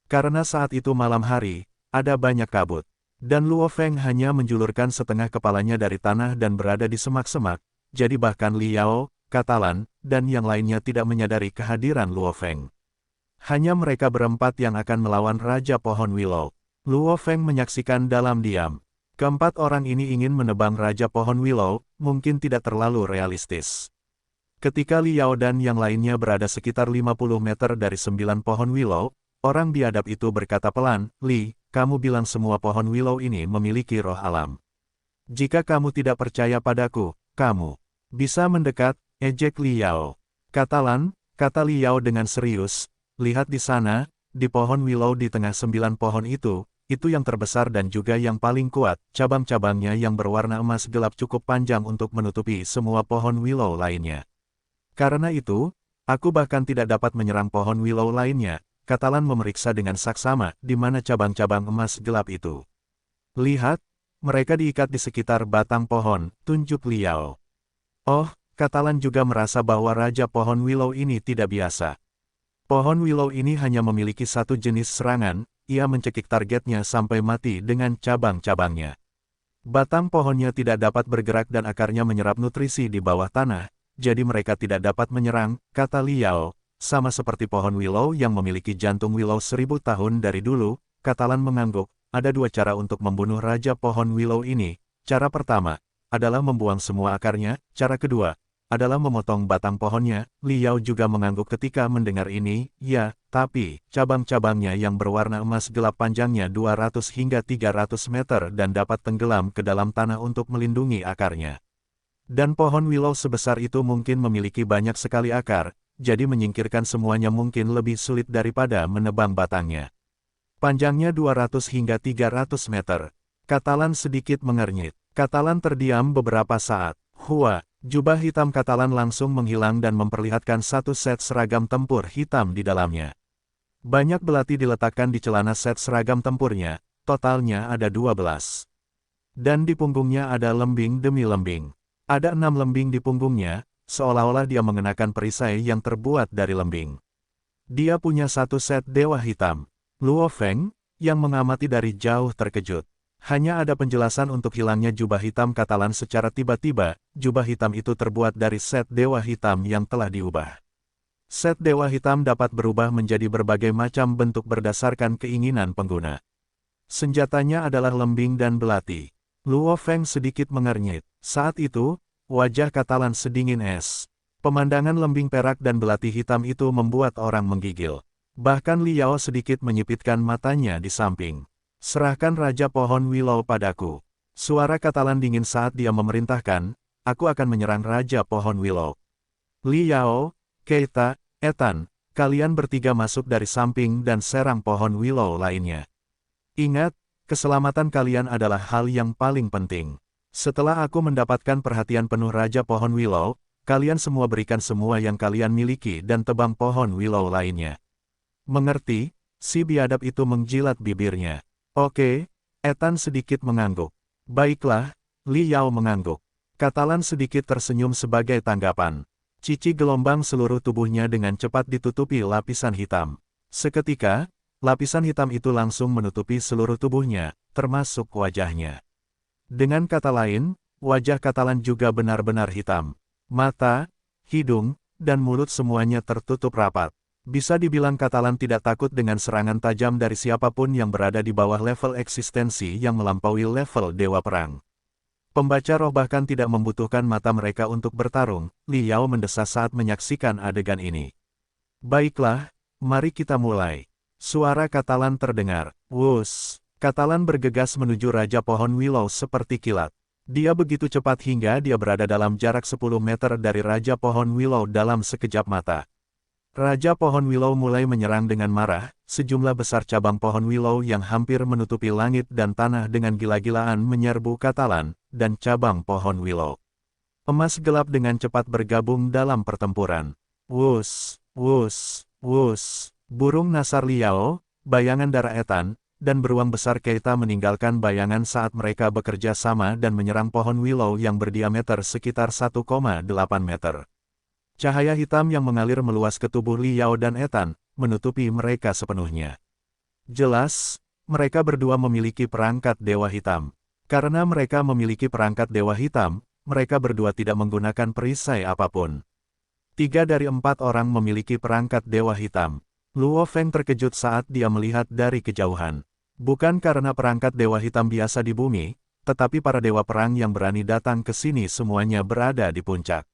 Karena saat itu malam hari, ada banyak kabut. Dan Luo Feng hanya menjulurkan setengah kepalanya dari tanah dan berada di semak-semak, jadi bahkan Liao, Katalan, dan yang lainnya tidak menyadari kehadiran Luo Feng. Hanya mereka berempat yang akan melawan Raja Pohon Willow. Luo Feng menyaksikan dalam diam. Keempat orang ini ingin menebang Raja Pohon Willow, mungkin tidak terlalu realistis. Ketika Liao dan yang lainnya berada sekitar 50 meter dari 9 pohon willow, orang biadab itu berkata pelan, "Li, kamu bilang semua pohon willow ini memiliki roh alam. Jika kamu tidak percaya padaku, kamu bisa mendekat," ejek Liao. Katalan, kata Liao dengan serius, "Lihat di sana, di pohon willow di tengah 9 pohon itu yang terbesar dan juga yang paling kuat, cabang-cabangnya yang berwarna emas gelap cukup panjang untuk menutupi semua pohon willow lainnya. Karena itu, aku bahkan tidak dapat menyerang pohon willow lainnya." Katalan memeriksa dengan saksama di mana cabang-cabang emas gelap itu. "Lihat, mereka diikat di sekitar batang pohon," tunjuk Liao. Oh, Katalan juga merasa bahwa Raja Pohon Willow ini tidak biasa. Pohon willow ini hanya memiliki satu jenis serangan, ia mencekik targetnya sampai mati dengan cabang-cabangnya. Batang pohonnya tidak dapat bergerak dan akarnya menyerap nutrisi di bawah tanah, jadi mereka tidak dapat menyerang, kata Liao. Sama seperti pohon willow yang memiliki jantung willow 1000 tahun dari dulu, Katalan mengangguk, ada dua cara untuk membunuh Raja Pohon Willow ini. Cara pertama adalah membuang semua akarnya, cara kedua adalah memotong batang pohonnya. Liao juga mengangguk ketika mendengar ini, ya, tapi cabang-cabangnya yang berwarna emas gelap panjangnya 200 hingga 300 meter dan dapat tenggelam ke dalam tanah untuk melindungi akarnya. Dan pohon willow sebesar itu mungkin memiliki banyak sekali akar, jadi menyingkirkan semuanya mungkin lebih sulit daripada menebang batangnya. Panjangnya 200 hingga 300 meter. Katalan sedikit mengernyit. Katalan terdiam beberapa saat. Hua, Jubah hitam Katalan langsung menghilang dan memperlihatkan satu set seragam tempur hitam di dalamnya. Banyak belati diletakkan di celana set seragam tempurnya, totalnya ada 12. Dan di punggungnya ada lembing demi lembing. Ada 6 lembing di punggungnya, seolah-olah dia mengenakan perisai yang terbuat dari lembing. Dia punya satu set dewa hitam. Luo Feng, yang mengamati dari jauh terkejut. Hanya ada penjelasan untuk hilangnya jubah hitam Katalan secara tiba-tiba, jubah hitam itu terbuat dari set dewa hitam yang telah diubah. Set dewa hitam dapat berubah menjadi berbagai macam bentuk berdasarkan keinginan pengguna. Senjatanya adalah lembing dan belati. Luo Feng sedikit mengernyit. Saat itu, wajah Katalan sedingin es. Pemandangan lembing perak dan belati hitam itu membuat orang menggigil. Bahkan Liao sedikit menyipitkan matanya di samping. Serahkan Raja Pohon Willow padaku. Suara Katalan dingin saat dia memerintahkan, aku akan menyerang Raja Pohon Willow. Liao, Keita, Ethan, kalian bertiga masuk dari samping dan serang pohon Willow lainnya. Ingat, keselamatan kalian adalah hal yang paling penting. Setelah aku mendapatkan perhatian penuh Raja Pohon Willow, kalian semua berikan semua yang kalian miliki dan tebang pohon Willow lainnya. Mengerti? Si biadab itu menjilat bibirnya. Oke, Ethan sedikit mengangguk. Baiklah, Liao mengangguk. Katalan sedikit tersenyum sebagai tanggapan. Cici gelombang seluruh tubuhnya dengan cepat ditutupi lapisan hitam. Seketika, lapisan hitam itu langsung menutupi seluruh tubuhnya, termasuk wajahnya. Dengan kata lain, wajah Katalan juga benar-benar hitam. Mata, hidung, dan mulut semuanya tertutup rapat. Bisa dibilang Katalan tidak takut dengan serangan tajam dari siapapun yang berada di bawah level eksistensi yang melampaui level Dewa Perang. Pembaca roh bahkan tidak membutuhkan mata mereka untuk bertarung, Liao mendesah saat menyaksikan adegan ini. Baiklah, mari kita mulai. Suara Katalan terdengar. Wuss! Katalan bergegas menuju Raja Pohon Willow seperti kilat. Dia begitu cepat hingga dia berada dalam jarak 10 meter dari Raja Pohon Willow dalam sekejap mata. Raja Pohon Willow mulai menyerang dengan marah, sejumlah besar cabang pohon willow yang hampir menutupi langit dan tanah dengan gila-gilaan menyerbu Katalan, dan cabang pohon willow emas gelap dengan cepat bergabung dalam pertempuran. Wuss, wuss, wuss. Burung nasar Liao, bayangan darah Ethan, dan beruang besar Keita meninggalkan bayangan saat mereka bekerja sama dan menyerang pohon willow yang berdiameter sekitar 1,8 meter. Cahaya hitam yang mengalir meluas ke tubuh Liao dan Ethan, menutupi mereka sepenuhnya. Jelas, mereka berdua memiliki perangkat Dewa Hitam. Karena mereka memiliki perangkat Dewa Hitam, mereka berdua tidak menggunakan perisai apapun. 3 dari 4 orang memiliki perangkat Dewa Hitam. Luo Feng terkejut saat dia melihat dari kejauhan. Bukan karena perangkat Dewa Hitam biasa di bumi, tetapi para Dewa Perang yang berani datang ke sini semuanya berada di puncak.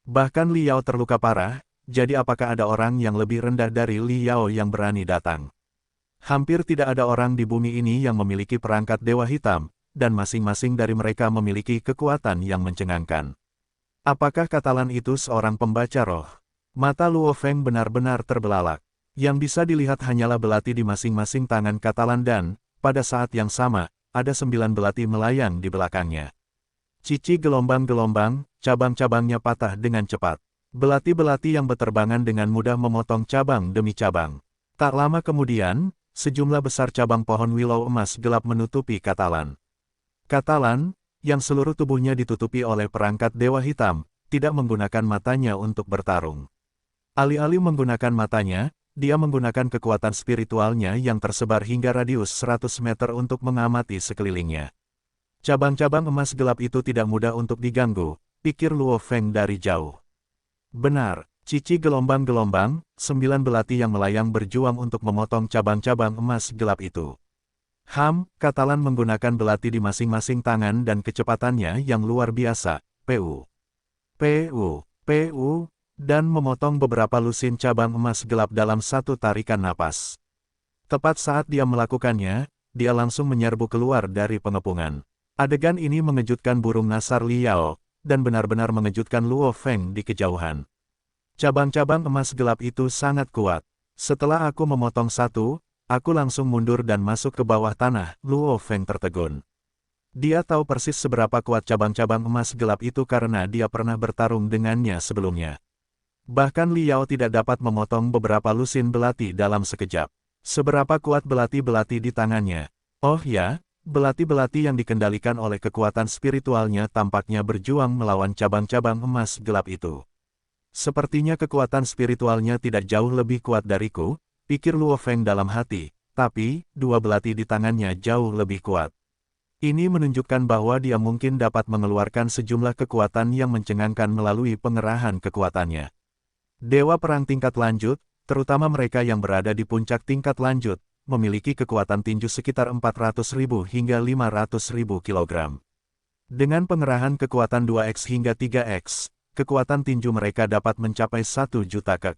Bahkan Liao terluka parah, jadi apakah ada orang yang lebih rendah dari Liao yang berani datang? Hampir tidak ada orang di bumi ini yang memiliki perangkat Dewa Hitam, dan masing-masing dari mereka memiliki kekuatan yang mencengangkan. Apakah Katalan itu seorang pembaca roh? Mata Luo Feng benar-benar terbelalak. Yang bisa dilihat hanyalah belati di masing-masing tangan Katalan dan, pada saat yang sama, ada 9 belati melayang di belakangnya. Cici gelombang-gelombang, cabang-cabangnya patah dengan cepat. Belati-belati yang berterbangan dengan mudah memotong cabang demi cabang. Tak lama kemudian, sejumlah besar cabang pohon willow emas gelap menutupi Katalan. Katalan, yang seluruh tubuhnya ditutupi oleh perangkat Dewa Hitam, tidak menggunakan matanya untuk bertarung. Alih-alih menggunakan matanya, dia menggunakan kekuatan spiritualnya yang tersebar hingga radius 100 meter untuk mengamati sekelilingnya. Cabang-cabang emas gelap itu tidak mudah untuk diganggu, pikir Luo Feng dari jauh. Benar, cici gelombang-gelombang, 9 belati yang melayang berjuang untuk memotong cabang-cabang emas gelap itu. Katalan menggunakan belati di masing-masing tangan dan kecepatannya yang luar biasa, PU, dan memotong beberapa lusin cabang emas gelap dalam satu tarikan napas. Tepat saat dia melakukannya, dia langsung menyerbu keluar dari pengepungan. Adegan ini mengejutkan burung nasar Liao, dan benar-benar mengejutkan Luo Feng di kejauhan. Cabang-cabang emas gelap itu sangat kuat. Setelah aku memotong satu, aku langsung mundur dan masuk ke bawah tanah, Luo Feng tertegun. Dia tahu persis seberapa kuat cabang-cabang emas gelap itu karena dia pernah bertarung dengannya sebelumnya. Bahkan Liao tidak dapat memotong beberapa lusin belati dalam sekejap. Seberapa kuat belati-belati di tangannya? Oh ya, belati-belati yang dikendalikan oleh kekuatan spiritualnya tampaknya berjuang melawan cabang-cabang emas gelap itu. Sepertinya kekuatan spiritualnya tidak jauh lebih kuat dariku, pikir Luo Feng dalam hati, tapi, dua belati di tangannya jauh lebih kuat. Ini menunjukkan bahwa dia mungkin dapat mengeluarkan sejumlah kekuatan yang mencengangkan melalui pengerahan kekuatannya. Dewa perang tingkat lanjut, terutama mereka yang berada di puncak tingkat lanjut, memiliki kekuatan tinju sekitar 400.000 hingga 500.000 kilogram. Dengan pengerahan kekuatan 2x hingga 3x, kekuatan tinju mereka dapat mencapai 1 juta kek.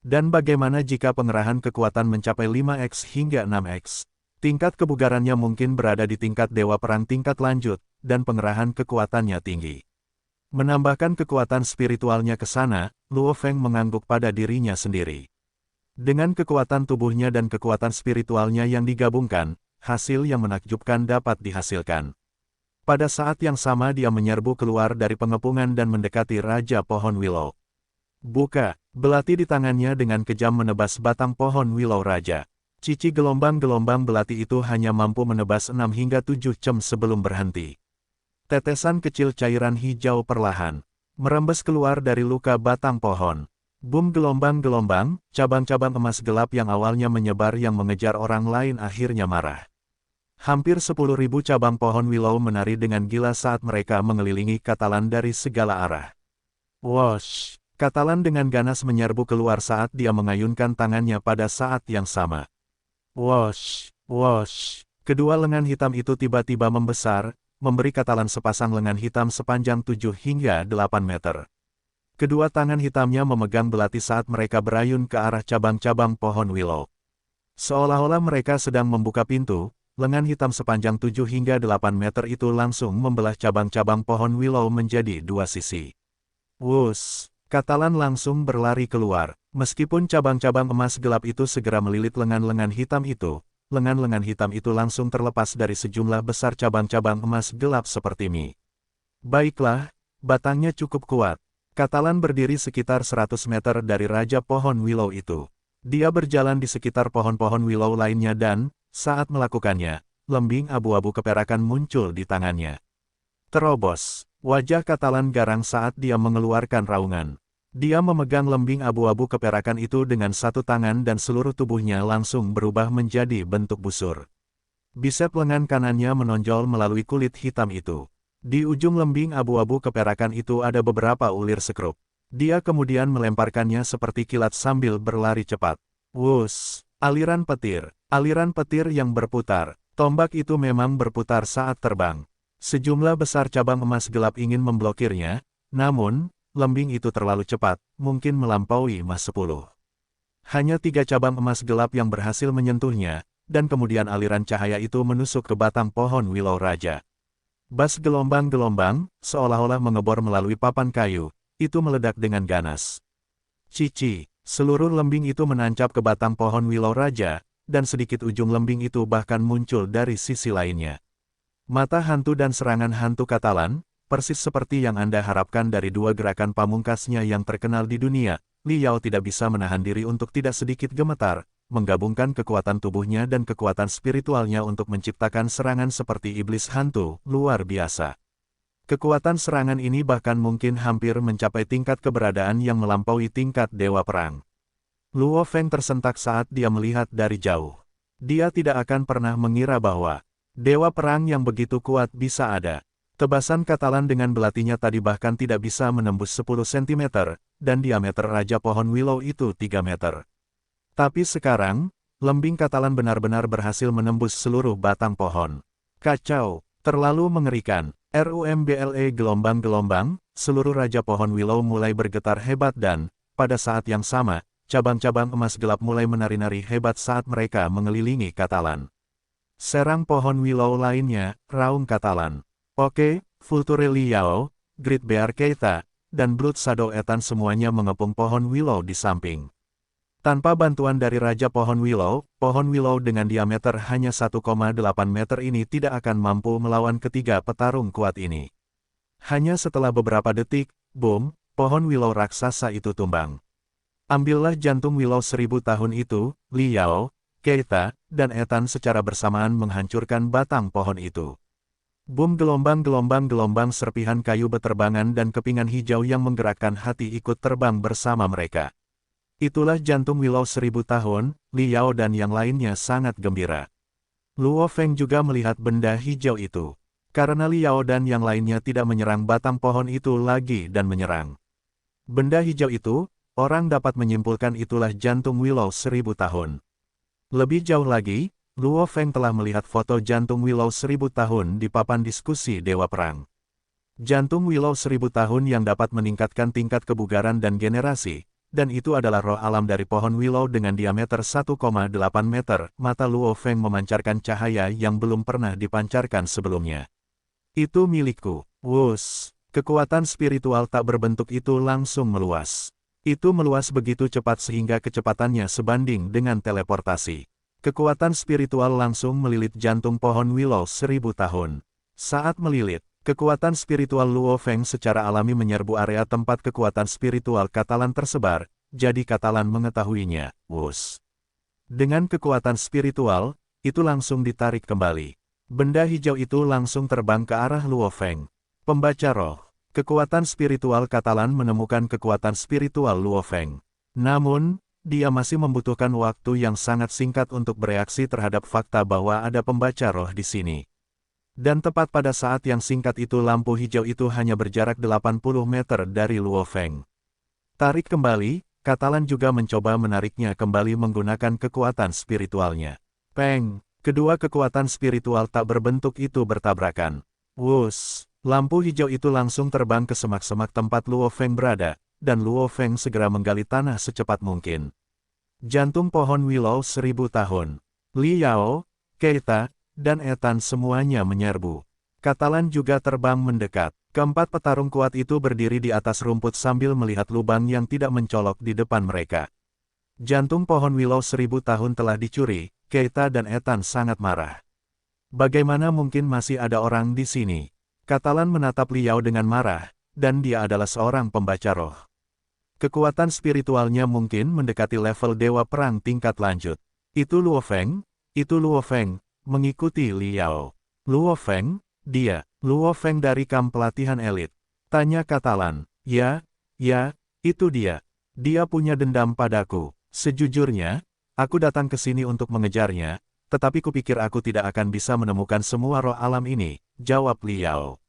Dan bagaimana jika pengerahan kekuatan mencapai 5x hingga 6x? Tingkat kebugarannya mungkin berada di tingkat dewa perang tingkat lanjut, dan pengerahan kekuatannya tinggi. Menambahkan kekuatan spiritualnya ke sana, Luo Feng mengangguk pada dirinya sendiri. Dengan kekuatan tubuhnya dan kekuatan spiritualnya yang digabungkan, hasil yang menakjubkan dapat dihasilkan. Pada saat yang sama dia menyerbu keluar dari pengepungan dan mendekati Raja Pohon Willow. Buka, belati di tangannya dengan kejam menebas batang pohon Willow Raja. Cici gelombang-gelombang belati itu hanya mampu menebas 6 hingga 7 jam sebelum berhenti. Tetesan kecil cairan hijau perlahan merembes keluar dari luka batang pohon. Boom gelombang-gelombang, cabang-cabang emas gelap yang awalnya menyebar yang mengejar orang lain akhirnya marah. Hampir 10.000 cabang pohon willow menari dengan gila saat mereka mengelilingi Katalan dari segala arah. Wosh! Katalan dengan ganas menyerbu keluar saat dia mengayunkan tangannya pada saat yang sama. Wosh! Wosh! Kedua lengan hitam itu tiba-tiba membesar, memberi Katalan sepasang lengan hitam sepanjang 7 hingga 8 meter. Kedua tangan hitamnya memegang belati saat mereka berayun ke arah cabang-cabang pohon willow. Seolah-olah mereka sedang membuka pintu, lengan hitam sepanjang 7 hingga 8 meter itu langsung membelah cabang-cabang pohon willow menjadi dua sisi. Wus! Katalan langsung berlari keluar. Meskipun cabang-cabang emas gelap itu segera melilit lengan-lengan hitam itu, lengan-lengan hitam itu langsung terlepas dari sejumlah besar cabang-cabang emas gelap seperti mie. Baiklah, batangnya cukup kuat. Katalan berdiri sekitar 100 meter dari Raja Pohon Willow itu. Dia berjalan di sekitar pohon-pohon willow lainnya dan, saat melakukannya, lembing abu-abu keperakan muncul di tangannya. Terobos, wajah Katalan garang saat dia mengeluarkan raungan. Dia memegang lembing abu-abu keperakan itu dengan satu tangan dan seluruh tubuhnya langsung berubah menjadi bentuk busur. Bisep lengan kanannya menonjol melalui kulit hitam itu. Di ujung lembing abu-abu keperakan itu ada beberapa ulir sekrup. Dia kemudian melemparkannya seperti kilat sambil berlari cepat. Wus! Aliran petir yang berputar. Tombak itu memang berputar saat terbang. Sejumlah besar cabang emas gelap ingin memblokirnya, namun, lembing itu terlalu cepat, mungkin melampaui Mas 10. Hanya 3 cabang emas gelap yang berhasil menyentuhnya, dan kemudian aliran cahaya itu menusuk ke batang pohon willow raja. Bas gelombang-gelombang, seolah-olah mengebor melalui papan kayu, itu meledak dengan ganas. Cici, seluruh lembing itu menancap ke batang pohon willow raja, dan sedikit ujung lembing itu bahkan muncul dari sisi lainnya. Mata hantu dan serangan hantu Katalan, persis seperti yang Anda harapkan dari dua gerakan pamungkasnya yang terkenal di dunia, Liao tidak bisa menahan diri untuk tidak sedikit gemetar, menggabungkan kekuatan tubuhnya dan kekuatan spiritualnya untuk menciptakan serangan seperti iblis hantu, luar biasa. Kekuatan serangan ini bahkan mungkin hampir mencapai tingkat keberadaan yang melampaui tingkat dewa perang. Luo Feng tersentak saat dia melihat dari jauh. Dia tidak akan pernah mengira bahwa dewa perang yang begitu kuat bisa ada. Tebasan Katalan dengan belatinya tadi bahkan tidak bisa menembus 10 cm, dan diameter Raja Pohon Willow itu 3 meter. Tapi sekarang, lembing Katalan benar-benar berhasil menembus seluruh batang pohon. Kacau, terlalu mengerikan. RUMBLE gelombang-gelombang, seluruh Raja Pohon Willow mulai bergetar hebat dan, pada saat yang sama, cabang-cabang emas gelap mulai menari-nari hebat saat mereka mengelilingi Katalan. Serang pohon willow lainnya, raung Katalan. Oke, Vulture Liao, Great Bear Keita, dan Blood Shadow Ethan semuanya mengepung pohon willow di samping. Tanpa bantuan dari Raja Pohon Willow dengan diameter hanya 1,8 meter ini tidak akan mampu melawan ketiga petarung kuat ini. Hanya setelah beberapa detik, boom, pohon Willow raksasa itu tumbang. Ambillah jantung Willow 1000 tahun itu, Li Yao, Keita, dan Ethan secara bersamaan menghancurkan batang pohon itu. Boom, gelombang serpihan kayu beterbangan dan kepingan hijau yang menggerakkan hati ikut terbang bersama mereka. Itulah jantung Willow 1000 tahun, Li Yao dan yang lainnya sangat gembira. Luo Feng juga melihat benda hijau itu. Karena Li Yao dan yang lainnya tidak menyerang batang pohon itu lagi dan menyerang benda hijau itu, orang dapat menyimpulkan itulah jantung Willow 1000 tahun. Lebih jauh lagi, Luo Feng telah melihat foto jantung Willow 1000 tahun di papan diskusi Dewa Perang. Jantung Willow 1000 tahun yang dapat meningkatkan tingkat kebugaran dan generasi. Dan itu adalah roh alam dari pohon Willow dengan diameter 1,8 meter, mata Luo Feng memancarkan cahaya yang belum pernah dipancarkan sebelumnya. Itu milikku. Wus, kekuatan spiritual tak berbentuk itu langsung meluas. Itu meluas begitu cepat sehingga kecepatannya sebanding dengan teleportasi. Kekuatan spiritual langsung melilit jantung pohon Willow 1000 tahun. Saat melilit, kekuatan spiritual Luo Feng secara alami menyerbu area tempat kekuatan spiritual Katalan tersebar, jadi Katalan mengetahuinya, wus. Dengan kekuatan spiritual, itu langsung ditarik kembali. Benda hijau itu langsung terbang ke arah Luo Feng. Pembaca roh. Kekuatan spiritual Katalan menemukan kekuatan spiritual Luo Feng. Namun, dia masih membutuhkan waktu yang sangat singkat untuk bereaksi terhadap fakta bahwa ada pembaca roh di sini. Dan tepat pada saat yang singkat itu lampu hijau itu hanya berjarak 80 meter dari Luo Feng. Tarik kembali, Katalan juga mencoba menariknya kembali menggunakan kekuatan spiritualnya. Peng, kedua kekuatan spiritual tak berbentuk itu bertabrakan. Wus, lampu hijau itu langsung terbang ke semak-semak tempat Luo Feng berada, dan Luo Feng segera menggali tanah secepat mungkin. Jantung pohon Willow 1000 tahun. Li Yao, Keita, dan Ethan semuanya menyerbu. Katalan juga terbang mendekat. Keempat petarung kuat itu berdiri di atas rumput sambil melihat lubang yang tidak mencolok di depan mereka. Jantung pohon Willow 1000 tahun telah dicuri, Keita dan Ethan sangat marah. Bagaimana mungkin masih ada orang di sini? Katalan menatap Li Yao dengan marah, dan dia adalah seorang pembaca roh. Kekuatan spiritualnya mungkin mendekati level Dewa Perang tingkat lanjut. Itu Luo Feng? Itu Luo Feng. Mengikuti Li Yao. Luo Feng, dia, Luo Feng dari kamp pelatihan elit. Tanya Katalan. Ya, itu dia. Dia punya dendam padaku. Sejujurnya, aku datang ke sini untuk mengejarnya, tetapi kupikir aku tidak akan bisa menemukan semua roh alam ini, jawab Li Yao.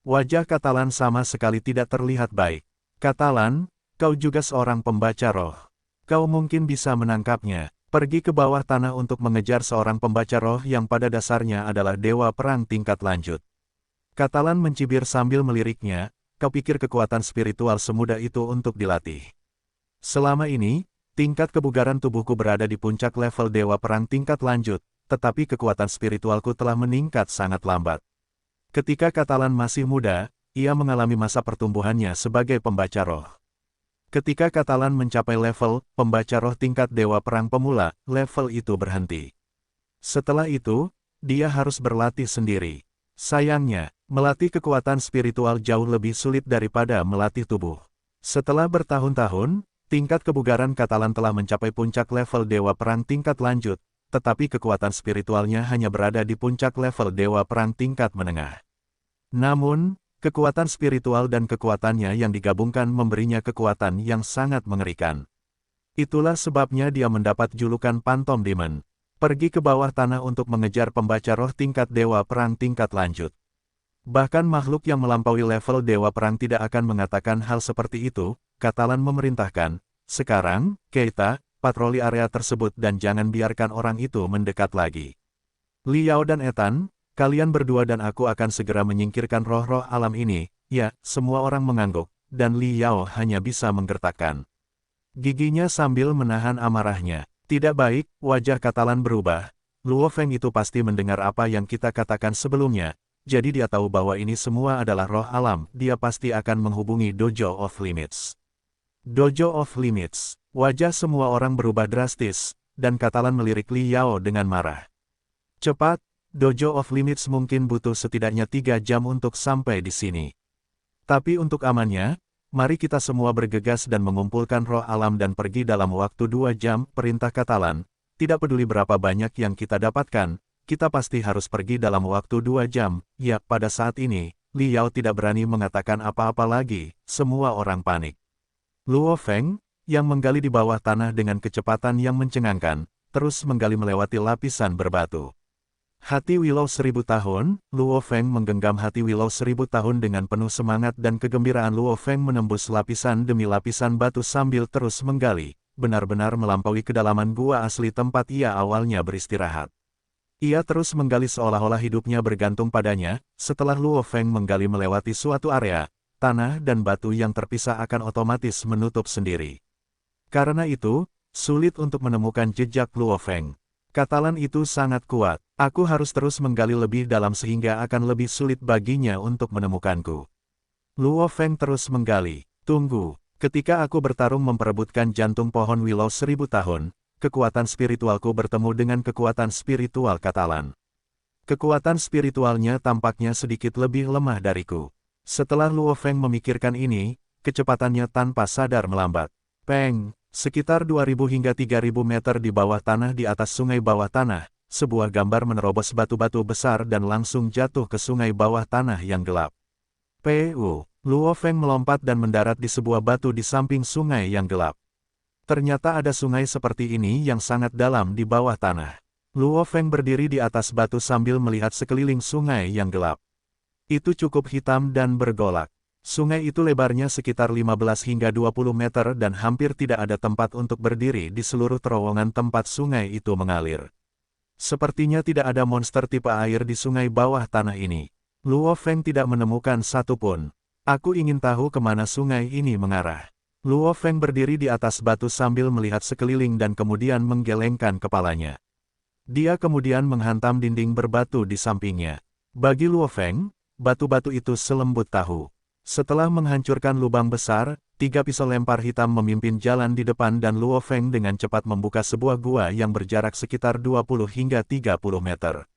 Wajah Katalan sama sekali tidak terlihat baik. Katalan, kau juga seorang pembaca roh. Kau mungkin bisa menangkapnya. Pergi ke bawah tanah untuk mengejar seorang pembaca roh yang pada dasarnya adalah dewa perang tingkat lanjut. Katalan mencibir sambil meliriknya, kau pikir kekuatan spiritual semudah itu untuk dilatih. Selama ini, tingkat kebugaran tubuhku berada di puncak level dewa perang tingkat lanjut, tetapi kekuatan spiritualku telah meningkat sangat lambat. Ketika Katalan masih muda, ia mengalami masa pertumbuhannya sebagai pembaca roh. Ketika Katalan mencapai level pembaca roh tingkat dewa perang pemula, level itu berhenti. Setelah itu, dia harus berlatih sendiri. Sayangnya, melatih kekuatan spiritual jauh lebih sulit daripada melatih tubuh. Setelah bertahun-tahun, tingkat kebugaran Katalan telah mencapai puncak level dewa perang tingkat lanjut, tetapi kekuatan spiritualnya hanya berada di puncak level dewa perang tingkat menengah. Namun, kekuatan spiritual dan kekuatannya yang digabungkan memberinya kekuatan yang sangat mengerikan. Itulah sebabnya dia mendapat julukan Phantom Demon. Pergi ke bawah tanah untuk mengejar pembaca roh tingkat dewa perang tingkat lanjut. Bahkan makhluk yang melampaui level dewa perang tidak akan mengatakan hal seperti itu, Katalan memerintahkan. Sekarang, Keita, patroli area tersebut dan jangan biarkan orang itu mendekat lagi. Li Yao dan Ethan, kalian berdua dan aku akan segera menyingkirkan roh-roh alam ini. Ya, semua orang mengangguk, dan Li Yao hanya bisa menggertakkan giginya sambil menahan amarahnya. Tidak baik, wajah Katalan berubah. Luo Feng itu pasti mendengar apa yang kita katakan sebelumnya, jadi dia tahu bahwa ini semua adalah roh alam, dia pasti akan menghubungi Dojo of Limits. Dojo of Limits. Wajah semua orang berubah drastis, dan Katalan melirik Li Yao dengan marah. Cepat, Dojo of Limits mungkin butuh setidaknya 3 jam untuk sampai di sini. Tapi untuk amannya, mari kita semua bergegas dan mengumpulkan roh alam dan pergi dalam waktu 2 jam, perintah Katalan. Tidak peduli berapa banyak yang kita dapatkan, kita pasti harus pergi dalam waktu 2 jam. Ya, pada saat ini, Li Yao tidak berani mengatakan apa-apa lagi, semua orang panik. Luo Feng, yang menggali di bawah tanah dengan kecepatan yang mencengangkan, terus menggali melewati lapisan berbatu. Hati Willow 1000 tahun, Luo Feng menggenggam hati Willow 1000 tahun dengan penuh semangat dan kegembiraan. Luo Feng menembus lapisan demi lapisan batu sambil terus menggali, benar-benar melampaui kedalaman gua asli tempat ia awalnya beristirahat. Ia terus menggali seolah-olah hidupnya bergantung padanya. Setelah Luo Feng menggali melewati suatu area, tanah dan batu yang terpisah akan otomatis menutup sendiri. Karena itu, sulit untuk menemukan jejak Luo Feng. Katalan itu sangat kuat. Aku harus terus menggali lebih dalam sehingga akan lebih sulit baginya untuk menemukanku. Luo Feng terus menggali. Tunggu, ketika aku bertarung memperebutkan jantung pohon Willow 1000 tahun, kekuatan spiritualku bertemu dengan kekuatan spiritual Katalan. Kekuatan spiritualnya tampaknya sedikit lebih lemah dariku. Setelah Luo Feng memikirkan ini, kecepatannya tanpa sadar melambat. Peng! Sekitar 2000 hingga 3000 meter di bawah tanah di atas sungai bawah tanah, sebuah gambar menerobos batu-batu besar dan langsung jatuh ke sungai bawah tanah yang gelap. Luo Feng melompat dan mendarat di sebuah batu di samping sungai yang gelap. Ternyata ada sungai seperti ini yang sangat dalam di bawah tanah. Luo Feng berdiri di atas batu sambil melihat sekeliling sungai yang gelap. Itu cukup hitam dan bergolak. Sungai itu lebarnya sekitar 15 hingga 20 meter dan hampir tidak ada tempat untuk berdiri di seluruh terowongan tempat sungai itu mengalir. Sepertinya tidak ada monster tipe air di sungai bawah tanah ini. Luo Feng tidak menemukan satu pun. Aku ingin tahu kemana sungai ini mengarah. Luo Feng berdiri di atas batu sambil melihat sekeliling dan kemudian menggelengkan kepalanya. Dia kemudian menghantam dinding berbatu di sampingnya. Bagi Luo Feng, batu-batu itu selembut tahu. Setelah menghancurkan lubang besar, 3 pisau lempar hitam memimpin jalan di depan dan Luo Feng dengan cepat membuka sebuah gua yang berjarak sekitar 20 hingga 30 meter.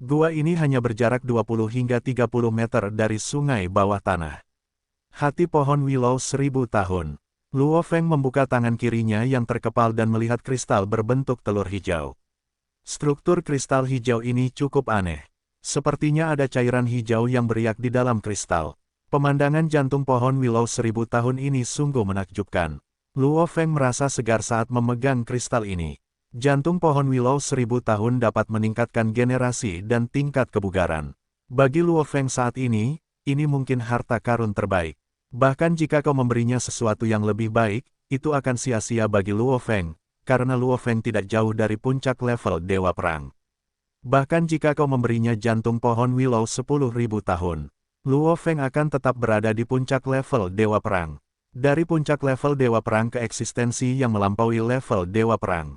Gua ini hanya berjarak 20 hingga 30 meter dari sungai bawah tanah. Hati pohon Willow 1000 tahun. Luo Feng membuka tangan kirinya yang terkepal dan melihat kristal berbentuk telur hijau. Struktur kristal hijau ini cukup aneh. Sepertinya ada cairan hijau yang beriak di dalam kristal. Pemandangan jantung pohon Willow 1000 tahun ini sungguh menakjubkan. Luo Feng merasa segar saat memegang kristal ini. Jantung pohon Willow 1000 tahun dapat meningkatkan generasi dan tingkat kebugaran. Bagi Luo Feng saat ini mungkin harta karun terbaik. Bahkan jika kau memberinya sesuatu yang lebih baik, itu akan sia-sia bagi Luo Feng, karena Luo Feng tidak jauh dari puncak level Dewa Perang. Bahkan jika kau memberinya jantung pohon Willow 10.000 tahun, Luo Feng akan tetap berada di puncak level Dewa Perang. Dari puncak level Dewa Perang ke eksistensi yang melampaui level Dewa Perang.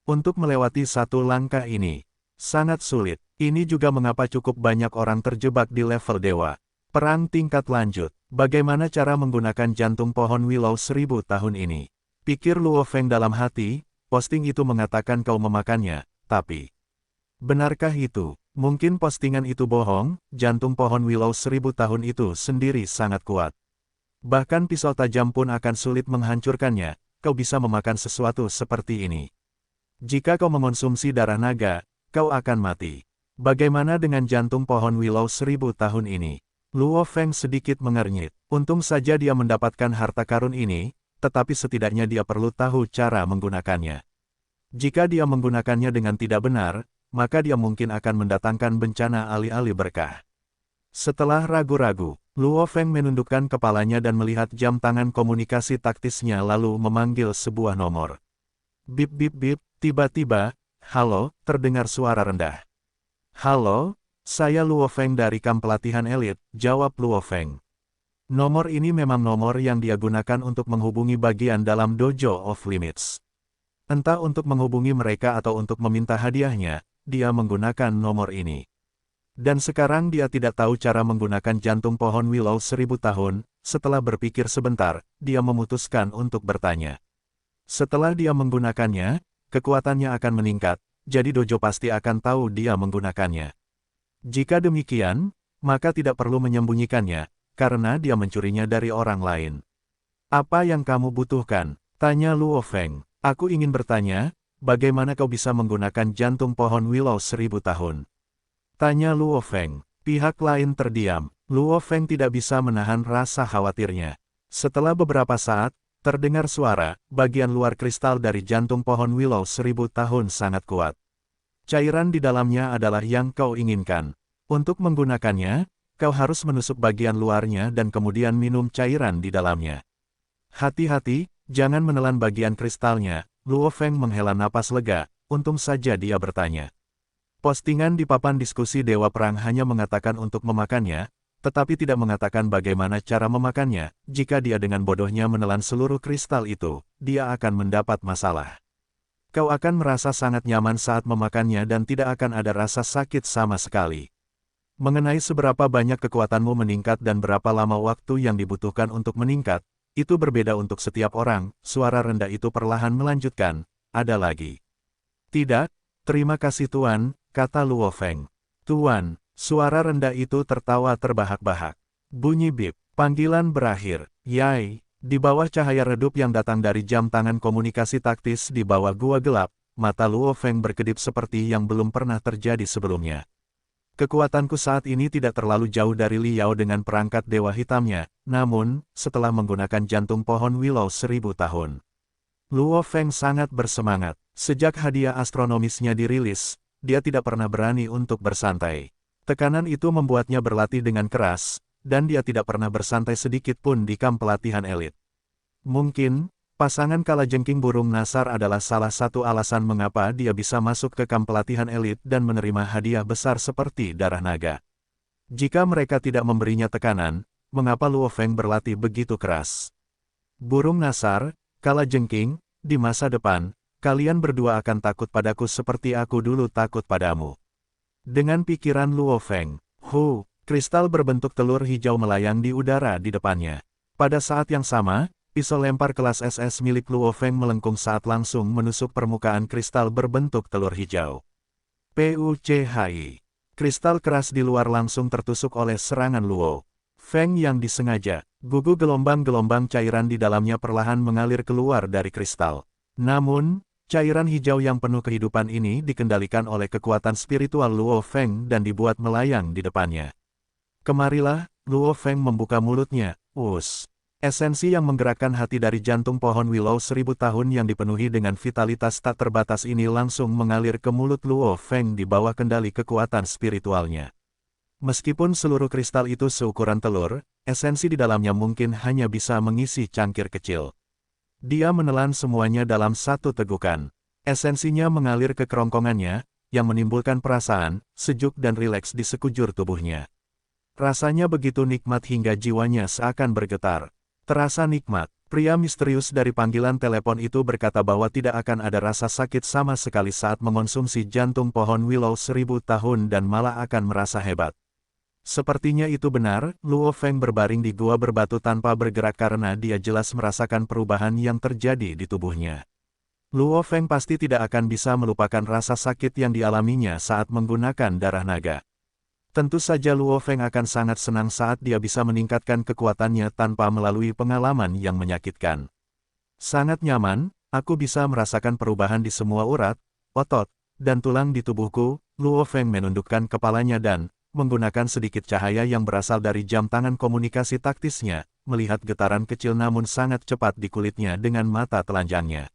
Untuk melewati satu langkah ini, sangat sulit. Ini juga mengapa cukup banyak orang terjebak di level Dewa Perang tingkat lanjut. Bagaimana cara menggunakan jantung pohon Willow 1000 tahun ini? Pikir Luo Feng dalam hati, posting itu mengatakan kau memakannya, tapi... benarkah itu? Mungkin postingan itu bohong, jantung pohon Willow 1000 tahun itu sendiri sangat kuat. Bahkan pisau tajam pun akan sulit menghancurkannya, kau bisa memakan sesuatu seperti ini. Jika kau mengonsumsi darah naga, kau akan mati. Bagaimana dengan jantung pohon Willow 1000 tahun ini? Luo Feng sedikit mengernyit. Untung saja dia mendapatkan harta karun ini, tetapi setidaknya dia perlu tahu cara menggunakannya. Jika dia menggunakannya dengan tidak benar, maka dia mungkin akan mendatangkan bencana alih-alih berkah. Setelah ragu-ragu, Luo Feng menundukkan kepalanya dan melihat jam tangan komunikasi taktisnya lalu memanggil sebuah nomor. Bip bip bip, tiba-tiba, halo, terdengar suara rendah. Halo, saya Luo Feng dari kamp pelatihan elit, jawab Luo Feng. Nomor ini memang nomor yang dia gunakan untuk menghubungi bagian dalam Dojo of Limits. Entah untuk menghubungi mereka atau untuk meminta hadiahnya, dia menggunakan nomor ini. Dan sekarang dia tidak tahu cara menggunakan jantung pohon Willow 1000 tahun. Setelah berpikir sebentar, dia memutuskan untuk bertanya. Setelah dia menggunakannya, kekuatannya akan meningkat, jadi dojo pasti akan tahu dia menggunakannya. Jika demikian, maka tidak perlu menyembunyikannya, karena dia mencurinya dari orang lain. Apa yang kamu butuhkan? Tanya Luo Feng. Aku ingin bertanya, bagaimana kau bisa menggunakan jantung pohon willow 1000 tahun? Tanya Luo Feng. Pihak lain terdiam. Luo Feng tidak bisa menahan rasa khawatirnya. Setelah beberapa saat, terdengar suara, bagian luar kristal dari jantung pohon willow 1000 tahun sangat kuat. Cairan di dalamnya adalah yang kau inginkan. Untuk menggunakannya, kau harus menusuk bagian luarnya dan kemudian minum cairan di dalamnya. Hati-hati, jangan menelan bagian kristalnya. Luo Feng menghela napas lega, untung saja dia bertanya. Postingan di papan diskusi Dewa Perang hanya mengatakan untuk memakannya, tetapi tidak mengatakan bagaimana cara memakannya. Jika dia dengan bodohnya menelan seluruh kristal itu, dia akan mendapat masalah. Kau akan merasa sangat nyaman saat memakannya dan tidak akan ada rasa sakit sama sekali. Mengenai seberapa banyak kekuatanmu meningkat dan berapa lama waktu yang dibutuhkan untuk meningkat, itu berbeda untuk setiap orang. Suara rendah itu perlahan melanjutkan, ada lagi. Tidak, terima kasih Tuan, kata Luo Feng. Tuan. Suara rendah itu tertawa terbahak-bahak. Bunyi bip. Panggilan berakhir. Yai. Di bawah cahaya redup yang datang dari jam tangan komunikasi taktis di bawah gua gelap, mata Luo Feng berkedip seperti yang belum pernah terjadi sebelumnya. Kekuatanku saat ini tidak terlalu jauh dari Li Yao dengan perangkat dewa hitamnya, namun, setelah menggunakan jantung pohon willow 1000 tahun. Luo Feng sangat bersemangat. Sejak hadiah astronomisnya dirilis, dia tidak pernah berani untuk bersantai. Tekanan itu membuatnya berlatih dengan keras, dan dia tidak pernah bersantai sedikit pun di kamp pelatihan elit. Mungkin, pasangan kalajengking burung Nasar adalah salah satu alasan mengapa dia bisa masuk ke kamp pelatihan elit dan menerima hadiah besar seperti darah naga. Jika mereka tidak memberinya tekanan, mengapa Luo Feng berlatih begitu keras? Burung Nasar, kalajengking, di masa depan, kalian berdua akan takut padaku seperti aku dulu takut padamu. Dengan pikiran Luo Feng, kristal berbentuk telur hijau melayang di udara di depannya. Pada saat yang sama, pisau lempar kelas SS milik Luo Feng melengkung saat langsung menusuk permukaan kristal berbentuk telur hijau. PUCHI. Kristal keras di luar langsung tertusuk oleh serangan Luo Feng yang disengaja. Gugu gelombang-gelombang cairan di dalamnya perlahan mengalir keluar dari kristal. Namun, cairan hijau yang penuh kehidupan ini dikendalikan oleh kekuatan spiritual Luo Feng dan dibuat melayang di depannya. Kemarilah, Luo Feng membuka mulutnya, Esensi yang menggerakkan hati dari jantung pohon willow 1000 tahun yang dipenuhi dengan vitalitas tak terbatas ini langsung mengalir ke mulut Luo Feng di bawah kendali kekuatan spiritualnya. Meskipun seluruh kristal itu seukuran telur, esensi di dalamnya mungkin hanya bisa mengisi cangkir kecil. Dia menelan semuanya dalam satu tegukan. Esensinya mengalir ke kerongkongannya, yang menimbulkan perasaan sejuk dan rileks di sekujur tubuhnya. Rasanya begitu nikmat hingga jiwanya seakan bergetar. Terasa nikmat. Pria misterius dari panggilan telepon itu berkata bahwa tidak akan ada rasa sakit sama sekali saat mengonsumsi jantung pohon willow 1000 tahun dan malah akan merasa hebat. Sepertinya itu benar, Luo Feng berbaring di gua berbatu tanpa bergerak karena dia jelas merasakan perubahan yang terjadi di tubuhnya. Luo Feng pasti tidak akan bisa melupakan rasa sakit yang dialaminya saat menggunakan darah naga. Tentu saja Luo Feng akan sangat senang saat dia bisa meningkatkan kekuatannya tanpa melalui pengalaman yang menyakitkan. Sangat nyaman, aku bisa merasakan perubahan di semua urat, otot, dan tulang di tubuhku. Luo Feng menundukkan kepalanya dan, menggunakan sedikit cahaya yang berasal dari jam tangan komunikasi taktisnya, melihat getaran kecil namun sangat cepat di kulitnya dengan mata telanjangnya.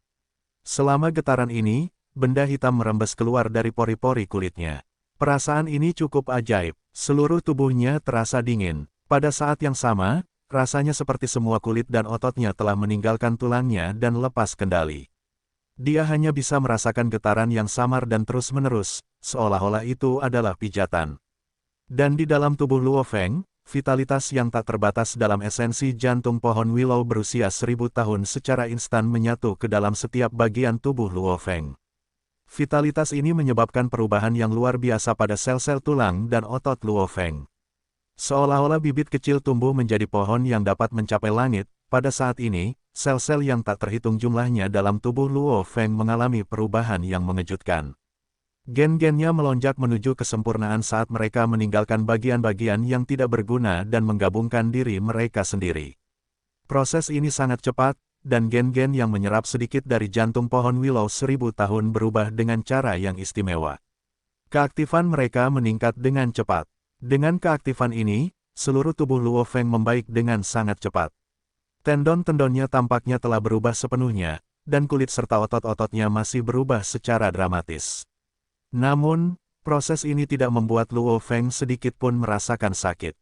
Selama getaran ini, benda hitam merembes keluar dari pori-pori kulitnya. Perasaan ini cukup ajaib, seluruh tubuhnya terasa dingin. Pada saat yang sama, rasanya seperti semua kulit dan ototnya telah meninggalkan tulangnya dan lepas kendali. Dia hanya bisa merasakan getaran yang samar dan terus-menerus, seolah-olah itu adalah pijatan. Dan di dalam tubuh Luo Feng, vitalitas yang tak terbatas dalam esensi jantung pohon willow berusia 1000 tahun secara instan menyatu ke dalam setiap bagian tubuh Luo Feng. Vitalitas ini menyebabkan perubahan yang luar biasa pada sel-sel tulang dan otot Luo Feng. Seolah-olah bibit kecil tumbuh menjadi pohon yang dapat mencapai langit, pada saat ini, sel-sel yang tak terhitung jumlahnya dalam tubuh Luo Feng mengalami perubahan yang mengejutkan. Gen-gennya melonjak menuju kesempurnaan saat mereka meninggalkan bagian-bagian yang tidak berguna dan menggabungkan diri mereka sendiri. Proses ini sangat cepat, dan gen-gen yang menyerap sedikit dari jantung pohon Willow 1000 tahun berubah dengan cara yang istimewa. Keaktifan mereka meningkat dengan cepat. Dengan keaktifan ini, seluruh tubuh Luo Feng membaik dengan sangat cepat. Tendon-tendonnya tampaknya telah berubah sepenuhnya, dan kulit serta otot-ototnya masih berubah secara dramatis. Namun, proses ini tidak membuat Luo Feng sedikit pun merasakan sakit.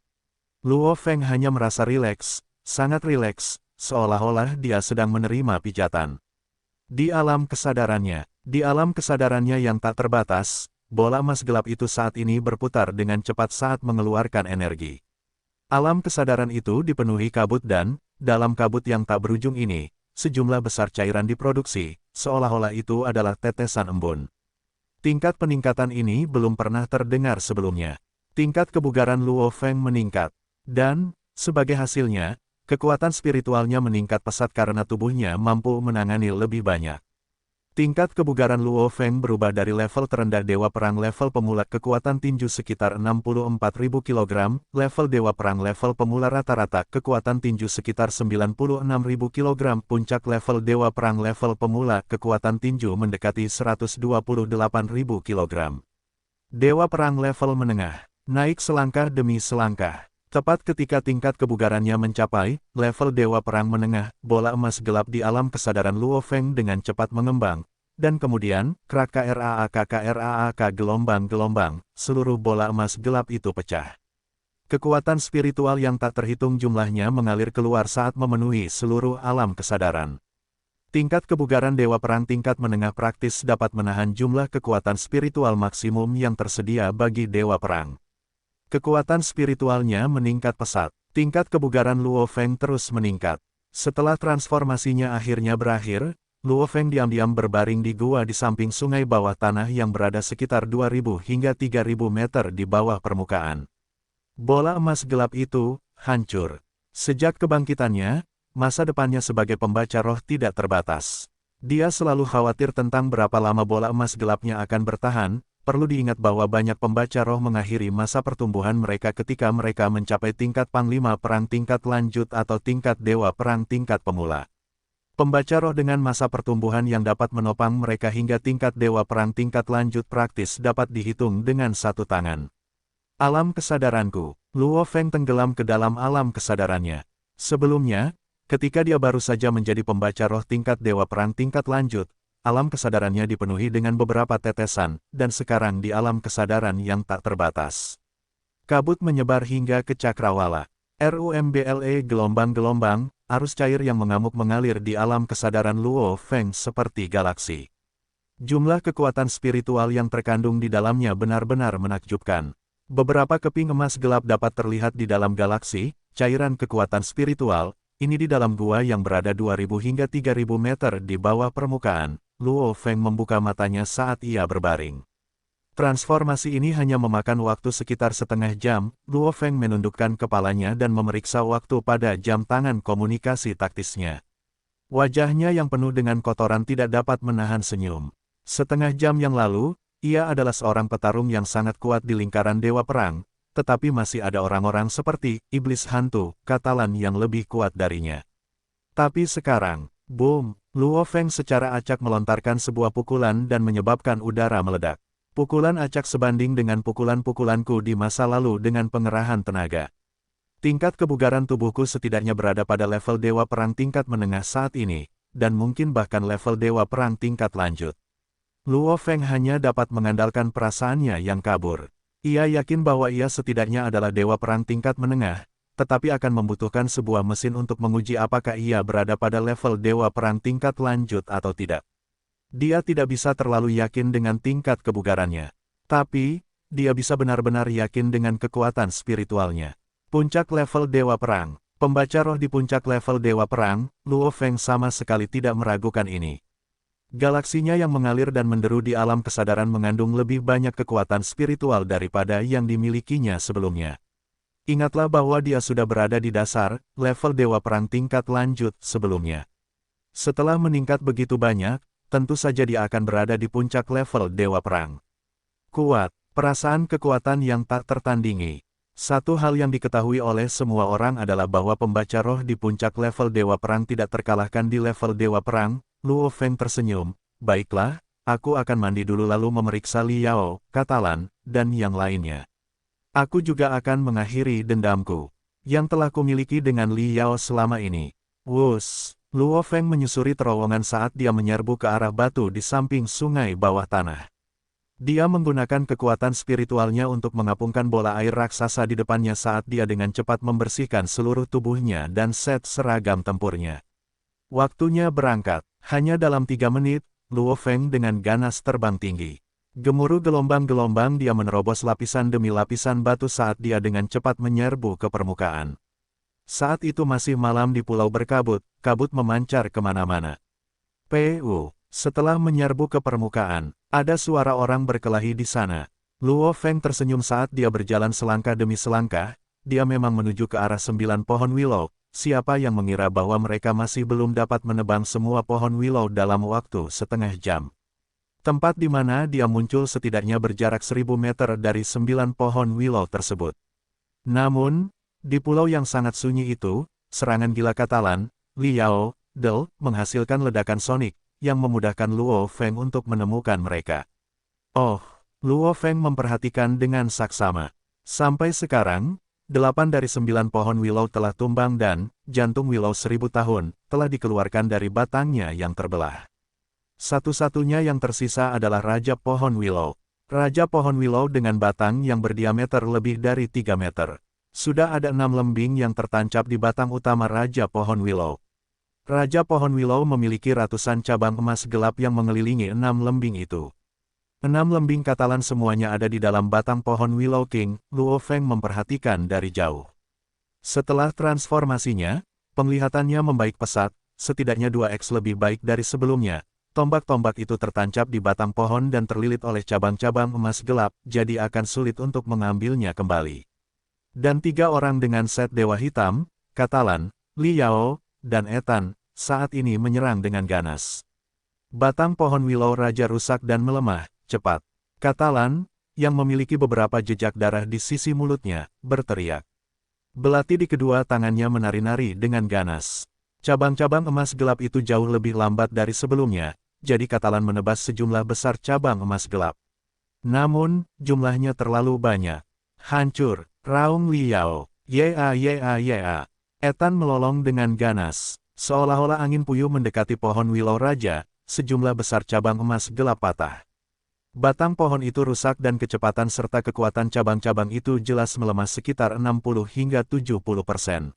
Luo Feng hanya merasa rileks, sangat rileks, seolah-olah dia sedang menerima pijatan. Di alam kesadarannya yang tak terbatas, bola emas gelap itu saat ini berputar dengan cepat saat mengeluarkan energi. Alam kesadaran itu dipenuhi kabut dan, dalam kabut yang tak berujung ini, sejumlah besar cairan diproduksi, seolah-olah itu adalah tetesan embun. Tingkat peningkatan ini belum pernah terdengar sebelumnya. Tingkat kebugaran Luo Feng meningkat. Dan, sebagai hasilnya, kekuatan spiritualnya meningkat pesat karena tubuhnya mampu menangani lebih banyak. Tingkat kebugaran Luo Feng berubah dari level terendah Dewa Perang level pemula kekuatan tinju sekitar 64.000 kg, level Dewa Perang level pemula rata-rata kekuatan tinju sekitar 96.000 kg, puncak level Dewa Perang level pemula kekuatan tinju mendekati 128.000 kg. Dewa Perang level menengah, naik selangkah demi selangkah. Tepat ketika tingkat kebugarannya mencapai level Dewa Perang Menengah, bola emas gelap di alam kesadaran Luo Feng dengan cepat mengembang, dan kemudian, krak gelombang-gelombang, seluruh bola emas gelap itu pecah. Kekuatan spiritual yang tak terhitung jumlahnya mengalir keluar saat memenuhi seluruh alam kesadaran. Tingkat kebugaran Dewa Perang tingkat menengah praktis dapat menahan jumlah kekuatan spiritual maksimum yang tersedia bagi Dewa Perang. Kekuatan spiritualnya meningkat pesat. Tingkat kebugaran Luo Feng terus meningkat. Setelah transformasinya akhirnya berakhir, Luo Feng diam-diam berbaring di gua di samping sungai bawah tanah yang berada sekitar 2.000 hingga 3.000 meter di bawah permukaan. Bola emas gelap itu hancur. Sejak kebangkitannya, masa depannya sebagai pembaca roh tidak terbatas. Dia selalu khawatir tentang berapa lama bola emas gelapnya akan bertahan. Perlu diingat bahwa banyak pembaca roh mengakhiri masa pertumbuhan mereka ketika mereka mencapai tingkat Panglima Perang tingkat lanjut atau tingkat Dewa Perang tingkat pemula. Pembaca roh dengan masa pertumbuhan yang dapat menopang mereka hingga tingkat Dewa Perang tingkat lanjut praktis dapat dihitung dengan satu tangan. Alam kesadaranku. Luo Feng tenggelam ke dalam alam kesadarannya. Sebelumnya, ketika dia baru saja menjadi pembaca roh tingkat Dewa Perang tingkat lanjut, alam kesadarannya dipenuhi dengan beberapa tetesan, dan sekarang di alam kesadaran yang tak terbatas. Kabut menyebar hingga ke cakrawala. RUMBLE gelombang-gelombang, arus cair yang mengamuk mengalir di alam kesadaran Luo Feng seperti galaksi. Jumlah kekuatan spiritual yang terkandung di dalamnya benar-benar menakjubkan. Beberapa keping emas gelap dapat terlihat di dalam galaksi, cairan kekuatan spiritual, ini di dalam gua yang berada 2.000 hingga 3.000 meter di bawah permukaan. Luo Feng membuka matanya saat ia berbaring. Transformasi ini hanya memakan waktu sekitar setengah jam. Luo Feng menundukkan kepalanya dan memeriksa waktu pada jam tangan komunikasi taktisnya. Wajahnya yang penuh dengan kotoran tidak dapat menahan senyum. Setengah jam yang lalu, ia adalah seorang petarung yang sangat kuat di lingkaran Dewa Perang, tetapi masih ada orang-orang seperti Iblis Hantu, Katalan yang lebih kuat darinya. Tapi sekarang, boom! Luo Feng secara acak melontarkan sebuah pukulan dan menyebabkan udara meledak. Pukulan acak sebanding dengan pukulan-pukulanku di masa lalu dengan pengerahan tenaga. Tingkat kebugaran tubuhku setidaknya berada pada level Dewa Perang tingkat menengah saat ini, dan mungkin bahkan level Dewa Perang tingkat lanjut. Luo Feng hanya dapat mengandalkan perasaannya yang kabur. Ia yakin bahwa ia setidaknya adalah Dewa Perang tingkat menengah, tetapi akan membutuhkan sebuah mesin untuk menguji apakah ia berada pada level Dewa Perang tingkat lanjut atau tidak. Dia tidak bisa terlalu yakin dengan tingkat kebugarannya. Tapi, dia bisa benar-benar yakin dengan kekuatan spiritualnya. Puncak level Dewa Perang. Pembaca roh di puncak level Dewa Perang, Luo Feng sama sekali tidak meragukan ini. Galaksinya yang mengalir dan menderu di alam kesadaran mengandung lebih banyak kekuatan spiritual daripada yang dimilikinya sebelumnya. Ingatlah bahwa dia sudah berada di dasar, level Dewa Perang tingkat lanjut sebelumnya. Setelah meningkat begitu banyak, tentu saja dia akan berada di puncak level Dewa Perang. Kuat, perasaan kekuatan yang tak tertandingi. Satu hal yang diketahui oleh semua orang adalah bahwa pembaca roh di puncak level Dewa Perang tidak terkalahkan di level Dewa Perang. Luo Feng tersenyum. Baiklah, aku akan mandi dulu lalu memeriksa Li Yao, Katalan, dan yang lainnya. Aku juga akan mengakhiri dendamku yang telah kumiliki dengan Li Yao selama ini. Wus, Luo Feng menyusuri terowongan saat dia menyerbu ke arah batu di samping sungai bawah tanah. Dia menggunakan kekuatan spiritualnya untuk mengapungkan bola air raksasa di depannya saat dia dengan cepat membersihkan seluruh tubuhnya dan set seragam tempurnya. Waktunya berangkat. Hanya dalam 3 menit, Luo Feng dengan ganas terbang tinggi. Gemuruh gelombang-gelombang dia menerobos lapisan demi lapisan batu saat dia dengan cepat menyerbu ke permukaan. Saat itu masih malam di pulau berkabut, kabut memancar kemana-mana. Setelah menyerbu ke permukaan, ada suara orang berkelahi di sana. Luo Feng tersenyum saat dia berjalan selangkah demi selangkah, dia memang menuju ke arah 9 pohon willow. Siapa yang mengira bahwa mereka masih belum dapat menebang semua pohon willow dalam waktu setengah jam. Tempat di mana dia muncul setidaknya berjarak 1000 meter dari 9 pohon willow tersebut. Namun, di pulau yang sangat sunyi itu, serangan gila Katalan, Li Yao, Del, menghasilkan ledakan sonik, yang memudahkan Luo Feng untuk menemukan mereka. Oh, Luo Feng memperhatikan dengan saksama. Sampai sekarang, 8 dari 9 pohon willow telah tumbang dan, jantung willow 1000 tahun, telah dikeluarkan dari batangnya yang terbelah. Satu-satunya yang tersisa adalah Raja Pohon Willow. Raja Pohon Willow dengan batang yang berdiameter lebih dari 3 meter. Sudah ada 6 lembing yang tertancap di batang utama Raja Pohon Willow. Raja Pohon Willow memiliki ratusan cabang emas gelap yang mengelilingi 6 lembing itu. 6 lembing Katalan semuanya ada di dalam batang pohon Willow King. Luo Feng memperhatikan dari jauh. Setelah transformasinya, penglihatannya membaik pesat, setidaknya 2x lebih baik dari sebelumnya. Tombak-tombak itu tertancap di batang pohon dan terlilit oleh cabang-cabang emas gelap, jadi akan sulit untuk mengambilnya kembali. Dan 3 orang dengan set Dewa Hitam, Katalan, Li Yao, dan Ethan, saat ini menyerang dengan ganas. Batang pohon willow raja rusak dan melemah, cepat. Katalan, yang memiliki beberapa jejak darah di sisi mulutnya, berteriak. Belati di kedua tangannya menari-nari dengan ganas. Cabang-cabang emas gelap itu jauh lebih lambat dari sebelumnya, jadi Katalan menebas sejumlah besar cabang emas gelap. Namun, jumlahnya terlalu banyak. Hancur, raung Li Yao, ya. Ethan melolong dengan ganas. Seolah-olah angin puyuh mendekati pohon willow raja, sejumlah besar cabang emas gelap patah. Batang pohon itu rusak dan kecepatan serta kekuatan cabang-cabang itu jelas melemah sekitar 60 hingga 70%.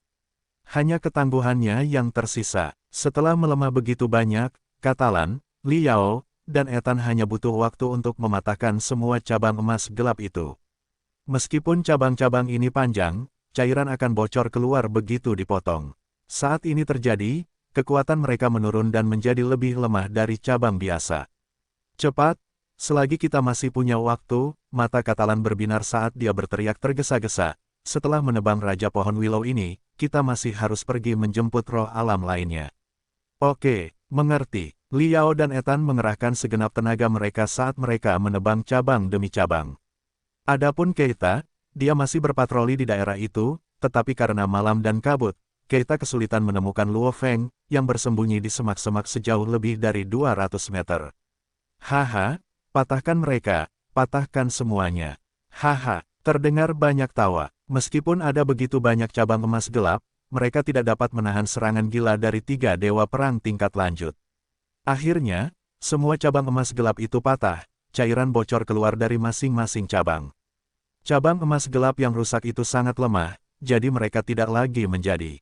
Hanya ketangguhannya yang tersisa. Setelah melemah begitu banyak, Katalan, Li Yao, dan Ethan hanya butuh waktu untuk mematahkan semua cabang emas gelap itu. Meskipun cabang-cabang ini panjang, cairan akan bocor keluar begitu dipotong. Saat ini terjadi, kekuatan mereka menurun dan menjadi lebih lemah dari cabang biasa. Cepat, selagi kita masih punya waktu, mata Katalan berbinar saat dia berteriak tergesa-gesa. Setelah menebang Raja Pohon Willow ini, kita masih harus pergi menjemput roh alam lainnya. Oke, mengerti. Li Yao dan Ethan mengerahkan segenap tenaga mereka saat mereka menebang cabang demi cabang. Adapun Keita, dia masih berpatroli di daerah itu, tetapi karena malam dan kabut, Keita kesulitan menemukan Luo Feng, yang bersembunyi di semak-semak sejauh lebih dari 200 meter. Haha, patahkan mereka, patahkan semuanya. Haha, terdengar banyak tawa. Meskipun ada begitu banyak cabang emas gelap, mereka tidak dapat menahan serangan gila dari 3 dewa perang tingkat lanjut. Akhirnya, semua cabang emas gelap itu patah, cairan bocor keluar dari masing-masing cabang. Cabang emas gelap yang rusak itu sangat lemah, jadi mereka tidak lagi menjadi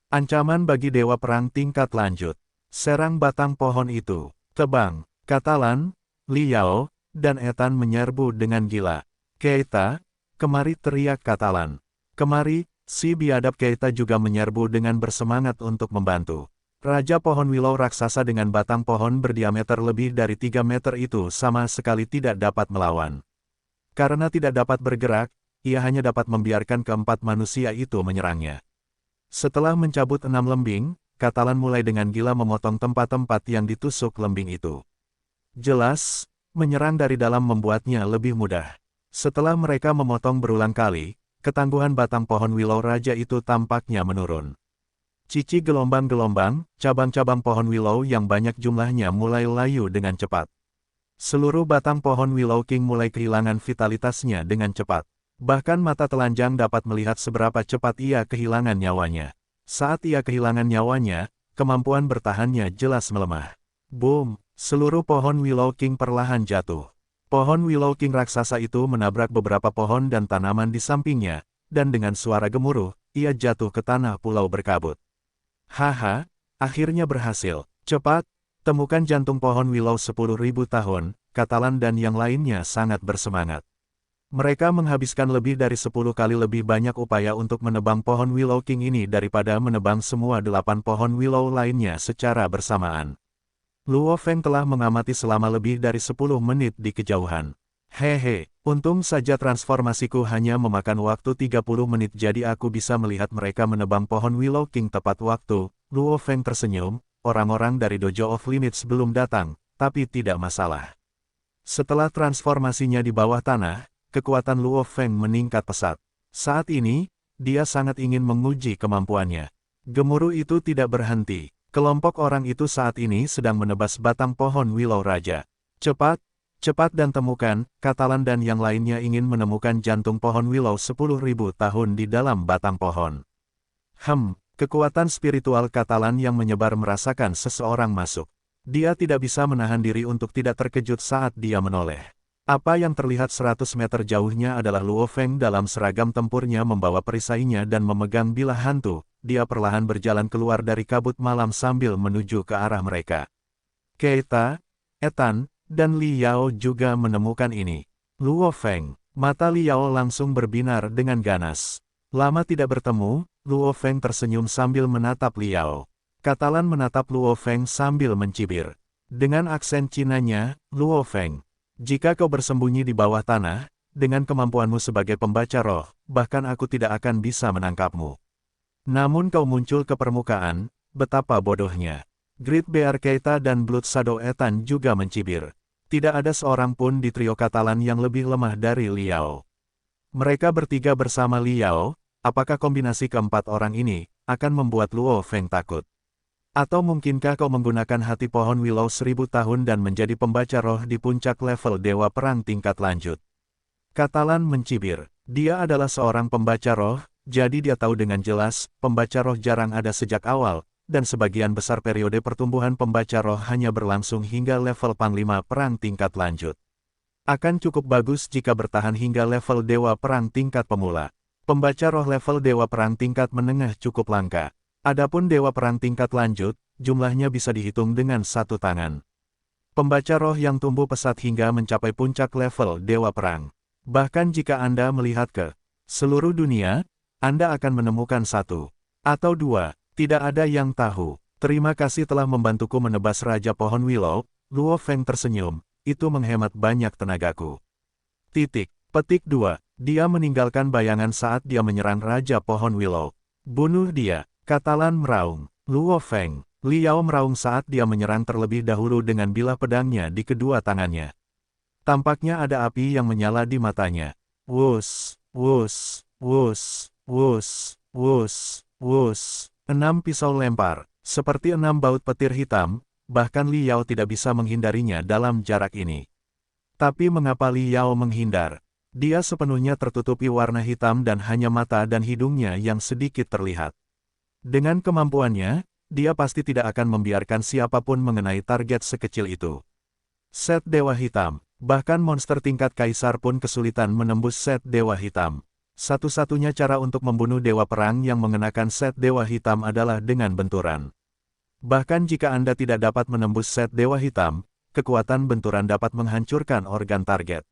ancaman bagi dewa perang tingkat lanjut. Serang batang pohon itu. Tebang. Katalan, Li Yao, dan Ethan menyerbu dengan gila. Keita, kemari, teriak Katalan. Kemari, si biadab Keita juga menyerbu dengan bersemangat untuk membantu. Raja Pohon Willow raksasa dengan batang pohon berdiameter lebih dari 3 meter itu sama sekali tidak dapat melawan. Karena tidak dapat bergerak, ia hanya dapat membiarkan keempat manusia itu menyerangnya. Setelah mencabut 6 lembing, Katalan mulai dengan gila memotong tempat-tempat yang ditusuk lembing itu. Jelas, menyerang dari dalam membuatnya lebih mudah. Setelah mereka memotong berulang kali, ketangguhan batang pohon willow raja itu tampaknya menurun. Cici gelombang-gelombang, cabang-cabang pohon willow yang banyak jumlahnya mulai layu dengan cepat. Seluruh batang pohon Willow King mulai kehilangan vitalitasnya dengan cepat. Bahkan mata telanjang dapat melihat seberapa cepat ia kehilangan nyawanya. Saat ia kehilangan nyawanya, kemampuan bertahannya jelas melemah. Boom! Seluruh pohon Willow King perlahan jatuh. Pohon Willow King raksasa itu menabrak beberapa pohon dan tanaman di sampingnya, dan dengan suara gemuruh, ia jatuh ke tanah pulau berkabut. Haha, akhirnya berhasil. Cepat, temukan jantung pohon Willow 10.000 tahun, Katalan dan yang lainnya sangat bersemangat. Mereka menghabiskan lebih dari 10 kali lebih banyak upaya untuk menebang pohon Willow King ini daripada menebang semua 8 pohon Willow lainnya secara bersamaan. Luo Feng telah mengamati selama lebih dari 10 menit di kejauhan. Hehe, untung saja transformasiku hanya memakan waktu 30 menit jadi aku bisa melihat mereka menebang pohon Willow King tepat waktu. Luo Feng tersenyum, orang-orang dari Dojo of Limits belum datang, tapi tidak masalah. Setelah transformasinya di bawah tanah, kekuatan Luo Feng meningkat pesat. Saat ini, dia sangat ingin menguji kemampuannya. Gemuruh itu tidak berhenti. Kelompok orang itu saat ini sedang menebas batang pohon Willow Raja. Cepat, cepat dan temukan, Katalan dan yang lainnya ingin menemukan jantung pohon Willow 10.000 tahun di dalam batang pohon. Kekuatan spiritual Katalan yang menyebar merasakan seseorang masuk. Dia tidak bisa menahan diri untuk tidak terkejut saat dia menoleh. Apa yang terlihat 100 meter jauhnya adalah Luo Feng dalam seragam tempurnya membawa perisainya dan memegang bilah hantu. Dia perlahan berjalan keluar dari kabut malam sambil menuju ke arah mereka. Keita, Ethan, dan Li Yao juga menemukan ini. Luo Feng, mata Li Yao langsung berbinar dengan ganas. Lama tidak bertemu, Luo Feng tersenyum sambil menatap Li Yao. Katalan menatap Luo Feng sambil mencibir. Dengan aksen Cinanya, Luo Feng, jika kau bersembunyi di bawah tanah, dengan kemampuanmu sebagai pembaca roh, bahkan aku tidak akan bisa menangkapmu. Namun kau muncul ke permukaan, betapa bodohnya. Great Bear Keita dan Blood Shadow Ethan juga mencibir. Tidak ada seorang pun di trio Katalan yang lebih lemah dari Li Yao. Mereka bertiga bersama Li Yao, apakah kombinasi keempat orang ini akan membuat Luo Feng takut? Atau mungkinkah kau menggunakan hati pohon Willow 1000 tahun dan menjadi pembaca roh di puncak level Dewa Perang tingkat lanjut? Katalan mencibir. Dia adalah seorang pembaca roh, jadi dia tahu dengan jelas, pembaca roh jarang ada sejak awal, dan sebagian besar periode pertumbuhan pembaca roh hanya berlangsung hingga level Panglima Perang tingkat lanjut. Akan cukup bagus jika bertahan hingga level Dewa Perang tingkat pemula. Pembaca roh level Dewa Perang tingkat menengah cukup langka. Adapun Dewa Perang tingkat lanjut, jumlahnya bisa dihitung dengan satu tangan. Pembaca roh yang tumbuh pesat hingga mencapai puncak level Dewa Perang. Bahkan jika Anda melihat ke seluruh dunia, Anda akan menemukan satu atau dua, tidak ada yang tahu. Terima kasih telah membantuku menebas Raja Pohon Willow. Luo Feng tersenyum, itu menghemat banyak tenagaku. Petik 2. Dia meninggalkan bayangan saat dia menyerang Raja Pohon Willow. Bunuh dia. Katalan meraung. Luo Feng, Li Yao meraung saat dia menyerang terlebih dahulu dengan bilah pedangnya di kedua tangannya. Tampaknya ada api yang menyala di matanya. Wus, wus, wus, wus, wus, wus. 6 pisau lempar, seperti 6 baut petir hitam, bahkan Li Yao tidak bisa menghindarinya dalam jarak ini. Tapi mengapa Li Yao menghindar? Dia sepenuhnya tertutupi warna hitam dan hanya mata dan hidungnya yang sedikit terlihat. Dengan kemampuannya, dia pasti tidak akan membiarkan siapapun mengenai target sekecil itu. Set Dewa Hitam, bahkan monster tingkat Kaisar pun kesulitan menembus set Dewa Hitam. Satu-satunya cara untuk membunuh Dewa Perang yang mengenakan set Dewa Hitam adalah dengan benturan. Bahkan jika Anda tidak dapat menembus set Dewa Hitam, kekuatan benturan dapat menghancurkan organ target.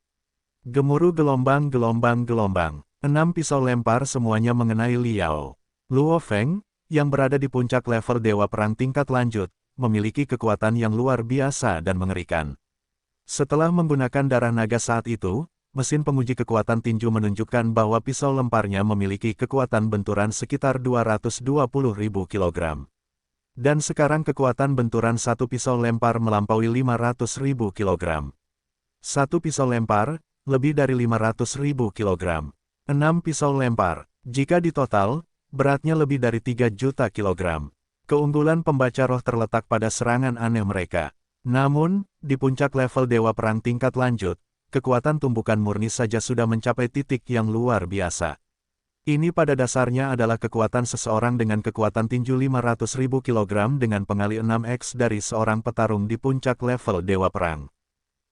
Gemuruh gelombang-gelombang-gelombang. 6 pisau lempar semuanya mengenai Li Yao. Luo Feng, yang berada di puncak level Dewa Perang tingkat lanjut, memiliki kekuatan yang luar biasa dan mengerikan. Setelah menggunakan darah naga saat itu, mesin penguji kekuatan tinju menunjukkan bahwa pisau lemparnya memiliki kekuatan benturan sekitar 220.000 kg. Dan sekarang kekuatan benturan satu pisau lempar melampaui 500.000 kg. Satu pisau lempar, lebih dari 500.000 kg. 6 pisau lempar, jika ditotal, beratnya lebih dari 3 juta kilogram. Keunggulan pembaca roh terletak pada serangan aneh mereka. Namun, di puncak level Dewa Perang tingkat lanjut, kekuatan tumbukan murni saja sudah mencapai titik yang luar biasa. Ini pada dasarnya adalah kekuatan seseorang dengan kekuatan tinju 500.000 kg dengan pengali 6x dari seorang petarung di puncak level Dewa Perang.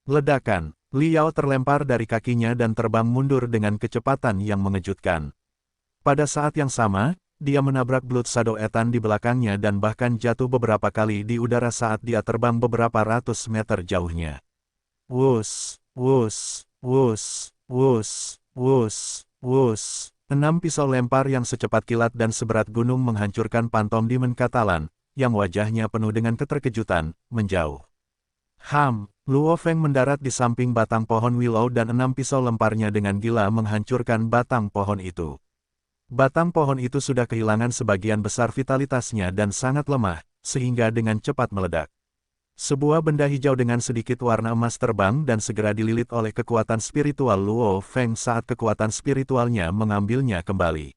Ledakan, Liao terlempar dari kakinya dan terbang mundur dengan kecepatan yang mengejutkan. Pada saat yang sama, dia menabrak Blood Shadow Ethan di belakangnya dan bahkan jatuh beberapa kali di udara saat dia terbang beberapa ratus meter jauhnya. Wus, wus, wus, wus, wus, wus. 6 pisau lempar yang secepat kilat dan seberat gunung menghancurkan Phantom Demon Katalan, yang wajahnya penuh dengan keterkejutan, menjauh. Luo Feng mendarat di samping batang pohon willow dan 6 pisau lemparnya dengan gila menghancurkan batang pohon itu. Batang pohon itu sudah kehilangan sebagian besar vitalitasnya dan sangat lemah, sehingga dengan cepat meledak. Sebuah benda hijau dengan sedikit warna emas terbang dan segera dililit oleh kekuatan spiritual Luo Feng saat kekuatan spiritualnya mengambilnya kembali.